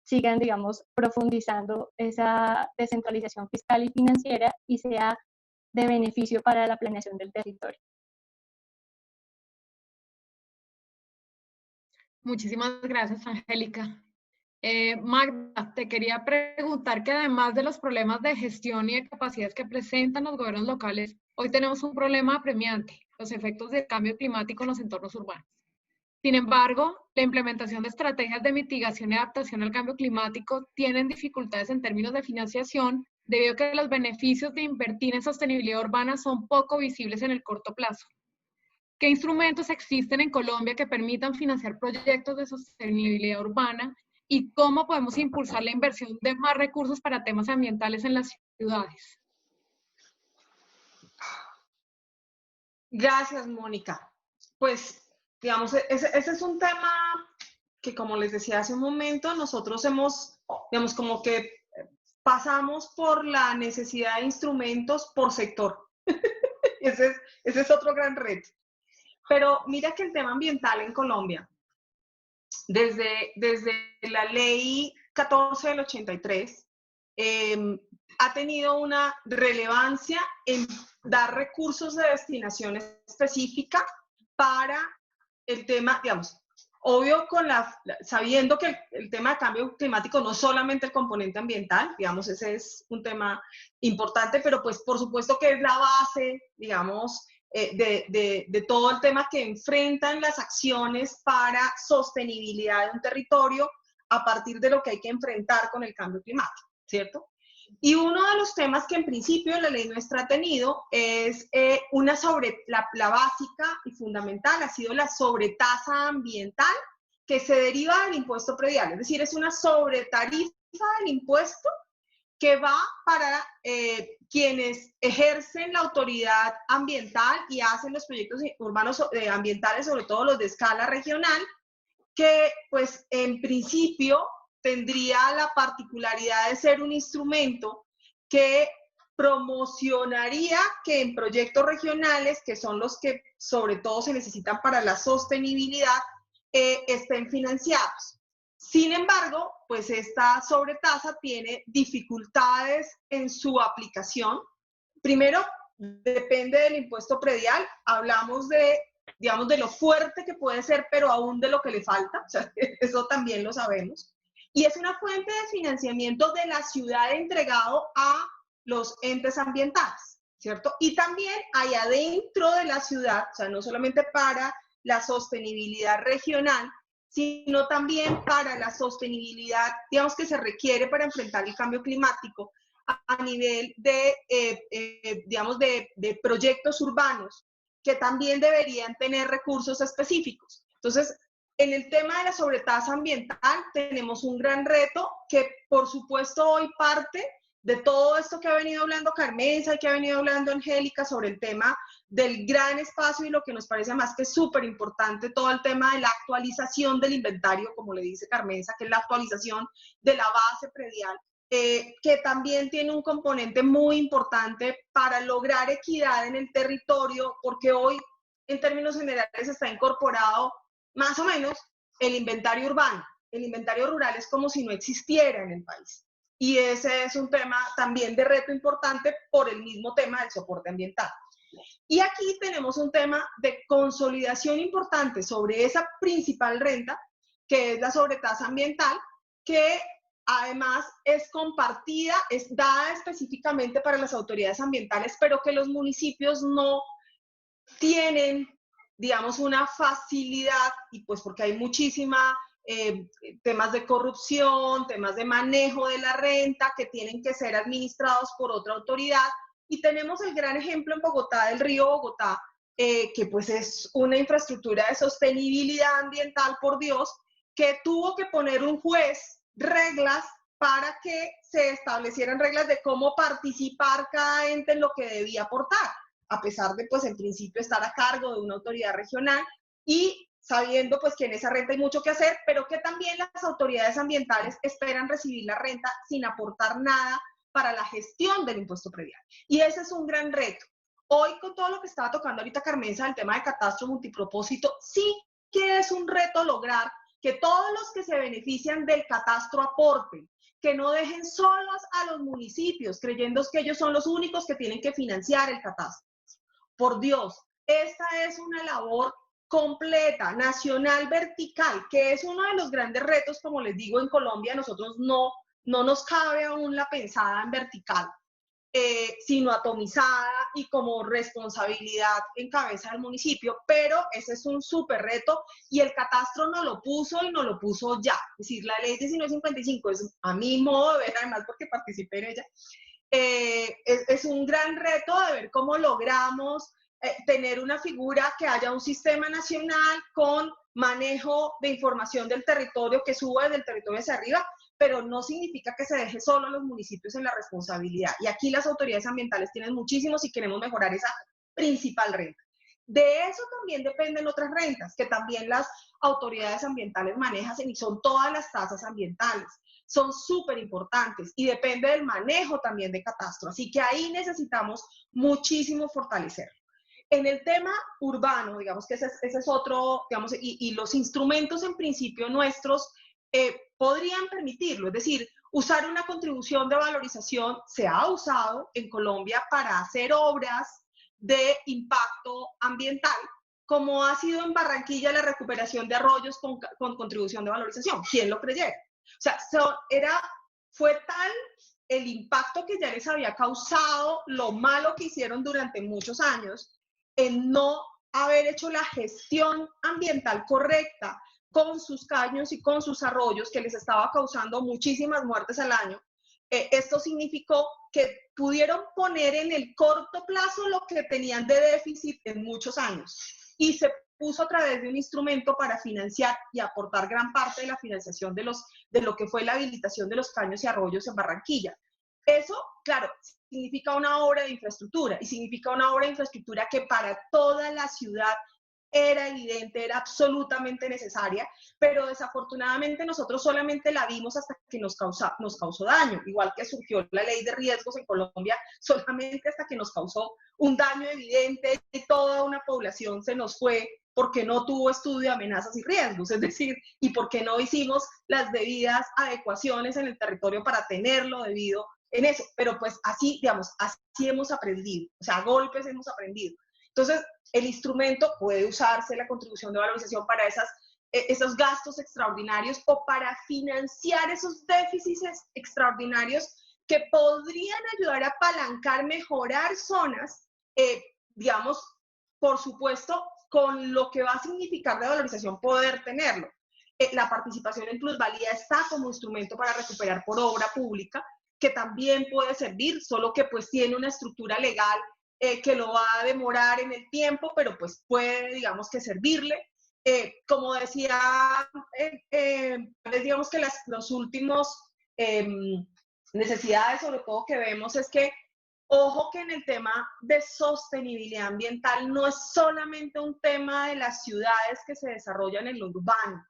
sigan, digamos, profundizando esa descentralización fiscal y financiera y sea de beneficio para la planeación del territorio. Muchísimas gracias, Angélica. Magda, te quería preguntar que además de los problemas de gestión y de capacidades que presentan los gobiernos locales, hoy tenemos un problema apremiante: los efectos del cambio climático en los entornos urbanos. Sin embargo, la implementación de estrategias de mitigación y adaptación al cambio climático tienen dificultades en términos de financiación, debido a que los beneficios de invertir en sostenibilidad urbana son poco visibles en el corto plazo. ¿Qué instrumentos existen en Colombia que permitan financiar proyectos de sostenibilidad urbana? ¿Y cómo podemos impulsar la inversión de más recursos para temas ambientales en las ciudades? Gracias, Mónica. Pues, digamos, ese es un tema que, como les decía hace un momento, nosotros hemos, digamos, como que pasamos por la necesidad de instrumentos por sector. ese es otro gran reto. Pero mira que el tema ambiental en Colombia, desde la ley 14 del 83, ha tenido una relevancia en dar recursos de destinación específica para el tema, digamos, obvio, sabiendo que el tema de cambio climático no es solamente el componente ambiental, digamos, ese es un tema importante, pero pues por supuesto que es la base, digamos, de todo el tema que enfrentan las acciones para sostenibilidad de un territorio a partir de lo que hay que enfrentar con el cambio climático, ¿cierto? Y uno de los temas que en principio la ley nuestra ha tenido es la básica y fundamental ha sido la sobretasa ambiental que se deriva del impuesto predial, es decir, es una sobretarifa del impuesto que va para quienes ejercen la autoridad ambiental y hacen los proyectos urbanos ambientales, sobre todo los de escala regional, que pues en principio tendría la particularidad de ser un instrumento que promocionaría que en proyectos regionales, que son los que sobre todo se necesitan para la sostenibilidad, estén financiados. Sin embargo, pues esta sobretasa tiene dificultades en su aplicación. Primero, depende del impuesto predial. Hablamos de, digamos, de lo fuerte que puede ser, pero aún de lo que le falta. O sea, eso también lo sabemos. Y es una fuente de financiamiento de la ciudad entregado a los entes ambientales, ¿cierto? Y también hay adentro de la ciudad, o sea, no solamente para la sostenibilidad regional, sino también para la sostenibilidad, digamos, que se requiere para enfrentar el cambio climático a nivel de, digamos, de proyectos urbanos, que también deberían tener recursos específicos. Entonces, en el tema de la sobretasa ambiental tenemos un gran reto que, por supuesto, hoy parte de todo esto que ha venido hablando Carmenza y que ha venido hablando Angélica sobre el tema del gran espacio y lo que nos parece más que súper importante, todo el tema de la actualización del inventario, como le dice Carmenza, que es la actualización de la base predial, que también tiene un componente muy importante para lograr equidad en el territorio, porque hoy, en términos generales, está incorporado más o menos el inventario urbano. El inventario rural es como si no existiera en el país. Y ese es un tema también de reto importante por el mismo tema del soporte ambiental. Y aquí tenemos un tema de consolidación importante sobre esa principal renta, que es la sobretasa ambiental, que además es compartida, es dada específicamente para las autoridades ambientales, pero que los municipios no tienen, digamos, una facilidad, y pues porque hay muchísima temas de corrupción, temas de manejo de la renta que tienen que ser administrados por otra autoridad. Y tenemos el gran ejemplo en Bogotá, del río Bogotá, que pues es una infraestructura de sostenibilidad ambiental, por Dios, que tuvo que poner un juez reglas para que se establecieran reglas de cómo participar cada ente en lo que debía aportar, a pesar de, pues, en principio estar a cargo de una autoridad regional y sabiendo, pues, que en esa renta hay mucho que hacer, pero que también las autoridades ambientales esperan recibir la renta sin aportar nada para la gestión del impuesto predial. Y ese es un gran reto. Hoy, con todo lo que estaba tocando ahorita Carmenza, el tema de catastro multipropósito, sí que es un reto lograr que todos los que se benefician del catastro aporten, que no dejen solos a los municipios, creyendo que ellos son los únicos que tienen que financiar el catastro. Por Dios, esta es una labor completa, nacional, vertical, que es uno de los grandes retos, como les digo, en Colombia. Nosotros no nos cabe aún la pensada en vertical, sino atomizada y como responsabilidad en cabeza del municipio, pero ese es un súper reto y el catastro nos lo puso y nos lo puso ya. Es decir, la ley 1955 es, a mi modo de ver, además porque participé en ella, es un gran reto de ver cómo logramos tener una figura que haya un sistema nacional con manejo de información del territorio que suba desde el territorio hacia arriba, pero no significa que se deje solo a los municipios en la responsabilidad. Y aquí las autoridades ambientales tienen muchísimos y queremos mejorar esa principal renta. De eso también dependen otras rentas, que también las autoridades ambientales manejan y son todas las tasas ambientales. Son súper importantes y depende del manejo también de catastro. Así que ahí necesitamos muchísimo fortalecer. En el tema urbano, digamos que ese es otro, digamos, y los instrumentos en principio nuestros podrían permitirlo, es decir, usar una contribución de valorización se ha usado en Colombia para hacer obras de impacto ambiental, como ha sido en Barranquilla la recuperación de arroyos con contribución de valorización. ¿Quién lo creyera? O sea, fue tal el impacto que ya les había causado lo malo que hicieron durante muchos años en no haber hecho la gestión ambiental correcta con sus caños y con sus arroyos, que les estaba causando muchísimas muertes al año. Esto significó que pudieron poner en el corto plazo lo que tenían de déficit en muchos años y se puso a través de un instrumento para financiar y aportar gran parte de la financiación de lo que fue la habilitación de los caños y arroyos en Barranquilla. Eso, claro, significa una obra de infraestructura y significa una obra de infraestructura que para toda la ciudad era evidente, era absolutamente necesaria, pero desafortunadamente nosotros solamente la vimos hasta que nos causó daño, igual que surgió la ley de riesgos en Colombia, solamente hasta que nos causó un daño evidente y toda una población se nos fue porque no tuvo estudio de amenazas y riesgos, es decir, y porque no hicimos las debidas adecuaciones en el territorio para tenerlo debido en eso, pero pues así, digamos, así hemos aprendido, o sea, a golpes hemos aprendido. Entonces, el instrumento puede usarse, la contribución de valorización, para esos gastos extraordinarios o para financiar esos déficits extraordinarios que podrían ayudar a apalancar, mejorar zonas, digamos, por supuesto, con lo que va a significar de valorización poder tenerlo. La participación en plusvalía está como instrumento para recuperar por obra pública, que también puede servir, solo que pues tiene una estructura legal que lo va a demorar en el tiempo, pero pues puede, digamos, que servirle. Como decía, digamos que los últimos necesidades, sobre todo que vemos, es que, ojo que en el tema de sostenibilidad ambiental no es solamente un tema de las ciudades que se desarrollan en lo urbano.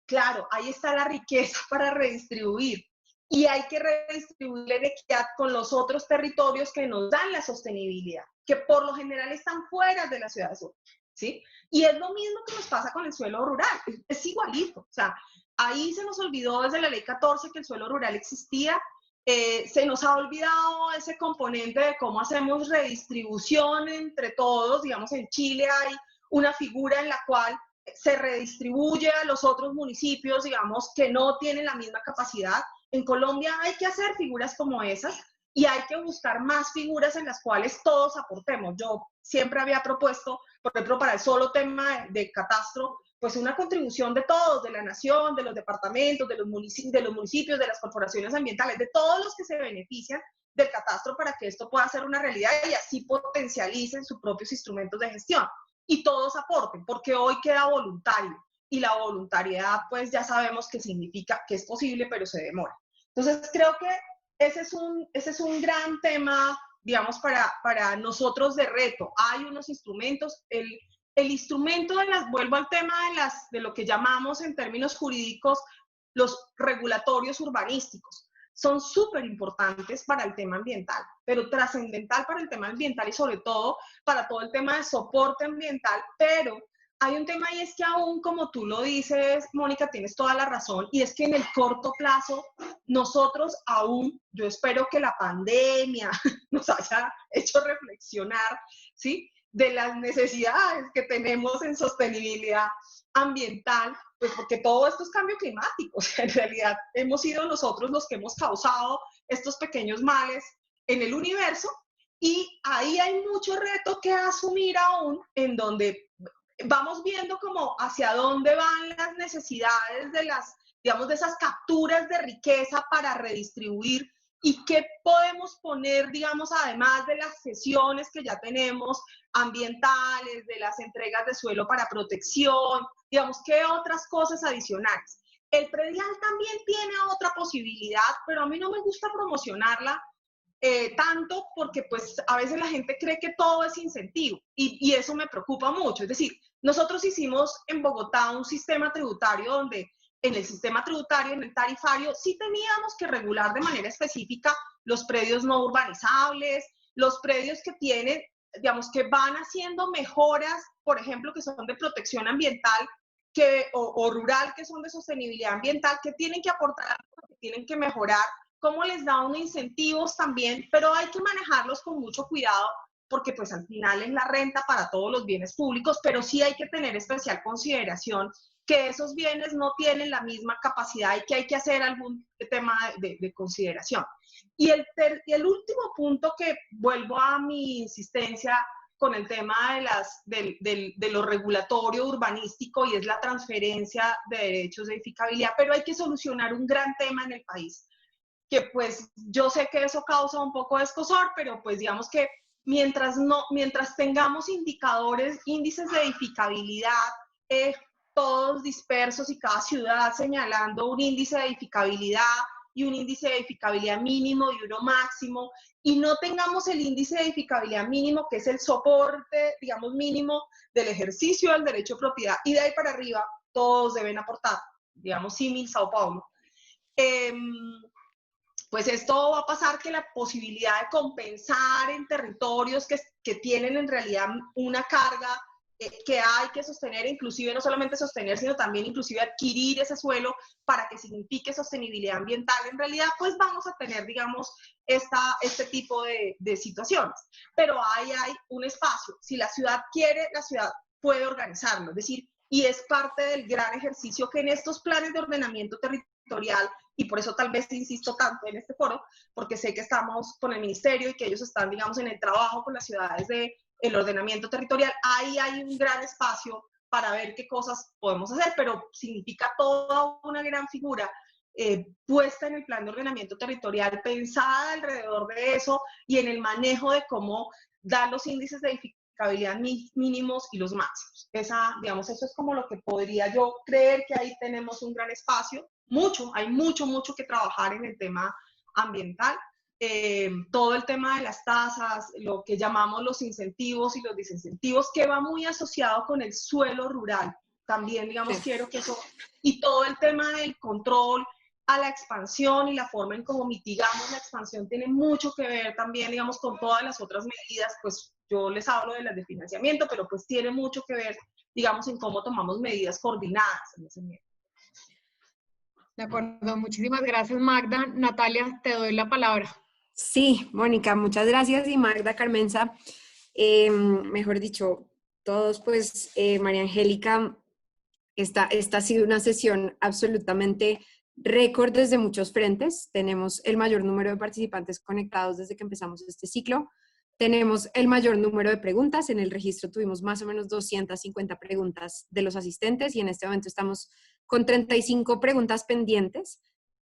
Claro, ahí está la riqueza para redistribuir. Y hay que redistribuir en equidad con los otros territorios que nos dan la sostenibilidad, que por lo general están fuera de las ciudades, ¿sí? Y es lo mismo que nos pasa con el suelo rural, es igualito. O sea, ahí se nos olvidó desde la ley 14 que el suelo rural existía, se nos ha olvidado ese componente de cómo hacemos redistribución entre todos. Digamos, en Chile hay una figura en la cual se redistribuye a los otros municipios, digamos, que no tienen la misma capacidad. En Colombia hay que hacer figuras como esas y hay que buscar más figuras en las cuales todos aportemos. Yo siempre había propuesto, por ejemplo, para el solo tema de catastro, pues una contribución de todos, de la nación, de los departamentos, de los municipios, de las corporaciones ambientales, de todos los que se benefician del catastro para que esto pueda ser una realidad y así potencialicen sus propios instrumentos de gestión. Y todos aporten, porque hoy queda voluntario. Y la voluntariedad, pues ya sabemos que significa que es posible, pero se demora. Entonces, creo que ese es un gran tema, digamos, para nosotros de reto. Hay unos instrumentos, el instrumento vuelvo al tema de lo que llamamos en términos jurídicos los regulatorios urbanísticos. Son súper importantes para el tema ambiental, pero trascendental para el tema ambiental y sobre todo para todo el tema de soporte ambiental, pero hay un tema y es que aún, como tú lo dices, Mónica, tienes toda la razón, y es que en el corto plazo, nosotros aún, yo espero que la pandemia nos haya hecho reflexionar, ¿sí?, de las necesidades que tenemos en sostenibilidad ambiental, pues porque todo esto es cambio climático. O sea, en realidad hemos sido nosotros los que hemos causado estos pequeños males en el universo, y ahí hay mucho reto que asumir aún, en donde vamos viendo como hacia dónde van las necesidades de las, digamos, de esas capturas de riqueza para redistribuir, y qué podemos poner, digamos, además de las sesiones que ya tenemos ambientales, de las entregas de suelo para protección, digamos, qué otras cosas adicionales. El predial también tiene otra posibilidad, pero a mí no me gusta promocionarla tanto, porque pues a veces la gente cree que todo es incentivo, y eso me preocupa mucho. Es decir, nosotros hicimos en Bogotá un sistema tributario donde en el sistema tributario, en el tarifario, sí teníamos que regular de manera específica los predios no urbanizables, los predios que tienen, digamos, que van haciendo mejoras, por ejemplo, que son de protección ambiental o rural, que son de sostenibilidad ambiental, que tienen que aportar, que tienen que mejorar, cómo les da unos incentivos también, pero hay que manejarlos con mucho cuidado, porque pues al final es la renta para todos los bienes públicos, pero sí hay que tener especial consideración que esos bienes no tienen la misma capacidad y que hay que hacer algún tema de consideración. Y el último punto, que vuelvo a mi insistencia con el tema de lo regulatorio urbanístico, y es la transferencia de derechos de edificabilidad, pero hay que solucionar un gran tema en el país, que pues yo sé que eso causa un poco de escozor, pero pues digamos que mientras tengamos índices de edificabilidad, todos dispersos y cada ciudad señalando un índice de edificabilidad y un índice de edificabilidad mínimo y uno máximo, y no tengamos el índice de edificabilidad mínimo, que es el soporte, digamos, mínimo del ejercicio del derecho de propiedad, y de ahí para arriba todos deben aportar, digamos, símil Sao Paulo. Pues esto va a pasar que la posibilidad de compensar en territorios que tienen en realidad una carga que hay que sostener, inclusive no solamente sostener, sino también inclusive adquirir ese suelo para que signifique sostenibilidad ambiental, en realidad pues vamos a tener, digamos, este tipo de situaciones. Pero hay un espacio. Si la ciudad quiere, la ciudad puede organizarlo, es decir, y es parte del gran ejercicio que en estos planes de ordenamiento territorial, y por eso tal vez insisto tanto en este foro, porque sé que estamos con el ministerio y que ellos están, digamos, en el trabajo con las ciudades del ordenamiento territorial, ahí hay un gran espacio para ver qué cosas podemos hacer, pero significa toda una gran figura puesta en el plan de ordenamiento territorial, pensada alrededor de eso y en el manejo de cómo dar los índices de edificabilidad mínimos y los máximos. Digamos, eso es como lo que podría yo creer que ahí tenemos un gran espacio. Hay mucho que trabajar en el tema ambiental. Todo el tema de las tasas, lo que llamamos los incentivos y los desincentivos, que va muy asociado con el suelo rural. También, digamos, sí, quiero que eso, y todo el tema del control a la expansión y la forma en cómo mitigamos la expansión tiene mucho que ver también, digamos, con todas las otras medidas. Pues yo les hablo de las de financiamiento, pero pues tiene mucho que ver, digamos, en cómo tomamos medidas coordinadas en ese nivel. De acuerdo, muchísimas gracias, Magda. Natalia, te doy la palabra. Sí, Mónica, muchas gracias, y Magda, Carmenza, mejor dicho, todos, pues, María Angélica, esta ha sido una sesión absolutamente récord desde muchos frentes. Tenemos el mayor número de participantes conectados desde que empezamos este ciclo. Tenemos el mayor número de preguntas. En el registro tuvimos más o menos 250 preguntas de los asistentes, y en este momento estamos con 35 preguntas pendientes.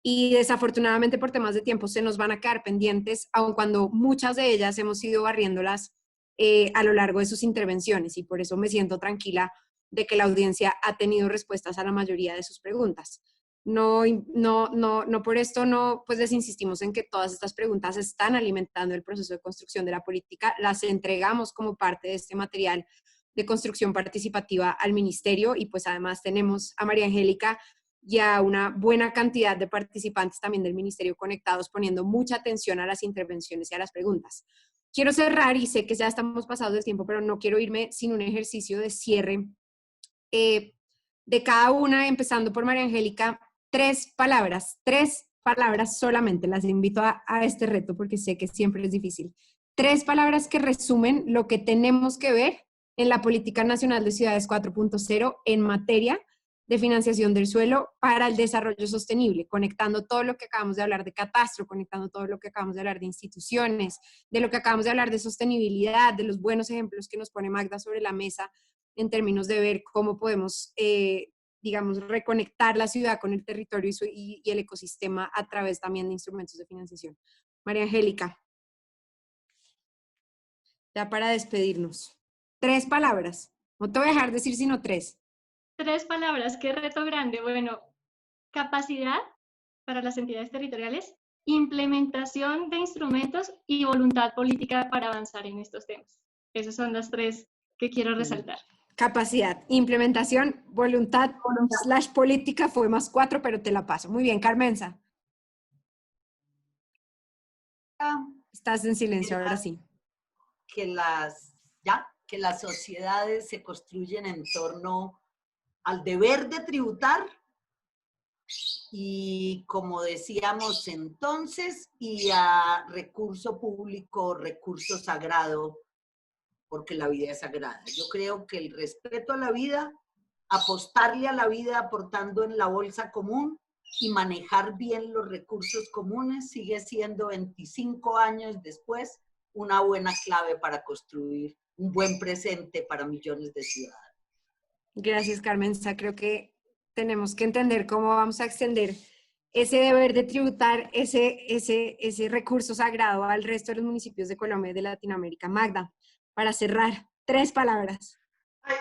Y desafortunadamente por temas de tiempo se nos van a quedar pendientes, aun cuando muchas de ellas hemos ido barriéndolas a lo largo de sus intervenciones, y por eso me siento tranquila de que la audiencia ha tenido respuestas a la mayoría de sus preguntas. No por esto no, pues les insistimos en que todas estas preguntas están alimentando el proceso de construcción de la política, las entregamos como parte de este material de construcción participativa al ministerio y pues además tenemos a María Angélica y a una buena cantidad de participantes también del ministerio conectados poniendo mucha atención a las intervenciones y a las preguntas. Quiero cerrar y sé que ya estamos pasados del tiempo, pero no quiero irme sin un ejercicio de cierre de cada una, empezando por María Angélica. 3 palabras solamente, las invito a este reto porque sé que siempre es difícil. 3 palabras que resumen lo que tenemos que ver en la Política Nacional de Ciudades 4.0 en materia de financiación del suelo para el desarrollo sostenible, conectando todo lo que acabamos de hablar de catastro, conectando todo lo que acabamos de hablar de instituciones, de lo que acabamos de hablar de sostenibilidad, de los buenos ejemplos que nos pone Magda sobre la mesa en términos de ver cómo podemos digamos, reconectar la ciudad con el territorio y el ecosistema a través también de instrumentos de financiación. María Angélica, ya para despedirnos. 3 palabras. No te voy a dejar decir sino 3. 3 palabras, qué reto grande. Bueno, capacidad para las entidades territoriales, implementación de instrumentos y voluntad política para avanzar en estos temas. Esas son las 3 que quiero resaltar. Capacidad, implementación, voluntad. / política fue más 4, pero te la paso. Muy bien, Carmenza. Estás en silencio, ahora sí. Que las sociedades se construyen en torno al deber de tributar y, como decíamos entonces, y a recurso público, recurso sagrado, porque la vida es sagrada. Yo creo que el respeto a la vida, apostarle a la vida aportando en la bolsa común y manejar bien los recursos comunes sigue siendo 25 años después una buena clave para construir un buen presente para millones de ciudadanos. Gracias, Carmenza. Creo que tenemos que entender cómo vamos a extender ese deber de tributar ese recurso sagrado al resto de los municipios de Colombia y de Latinoamérica. Magda, para cerrar, 3 palabras.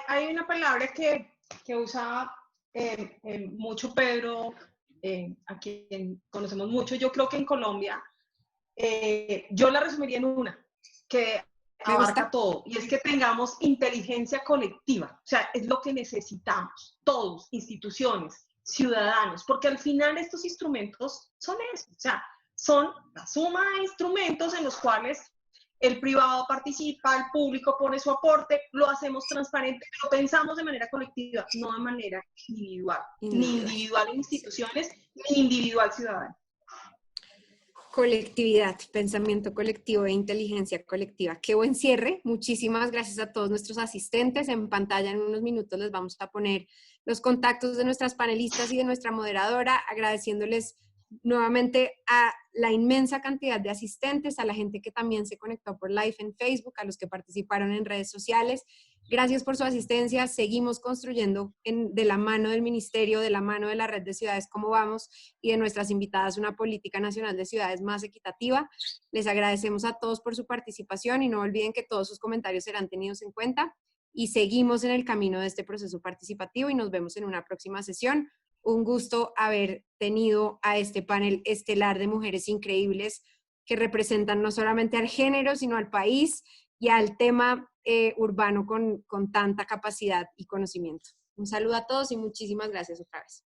Hay una palabra que usa mucho Pedro, a quien conocemos mucho, yo creo que en Colombia, yo la resumiría en una, que abarca todo, y es que tengamos inteligencia colectiva, o sea, es lo que necesitamos, todos, instituciones, ciudadanos, porque al final estos instrumentos son eso, o sea, son la suma de instrumentos en los cuales el privado participa, el público pone su aporte, lo hacemos transparente, lo pensamos de manera colectiva, no de manera individual, ni individual en instituciones, ni individual ciudadano. Colectividad, pensamiento colectivo e inteligencia colectiva. Qué buen cierre. Muchísimas gracias a todos nuestros asistentes. En pantalla en unos minutos les vamos a poner los contactos de nuestras panelistas y de nuestra moderadora, agradeciéndoles nuevamente a la inmensa cantidad de asistentes, a la gente que también se conectó por live en Facebook, a los que participaron en redes sociales. Gracias por su asistencia. Seguimos construyendo de la mano del Ministerio, de la mano de la Red de Ciudades Como Vamos y de nuestras invitadas una política nacional de ciudades más equitativa. Les agradecemos a todos por su participación y no olviden que todos sus comentarios serán tenidos en cuenta y seguimos en el camino de este proceso participativo y nos vemos en una próxima sesión. Un gusto haber tenido a este panel estelar de mujeres increíbles que representan no solamente al género, sino al país y al tema urbano con tanta capacidad y conocimiento. Un saludo a todos y muchísimas gracias otra vez.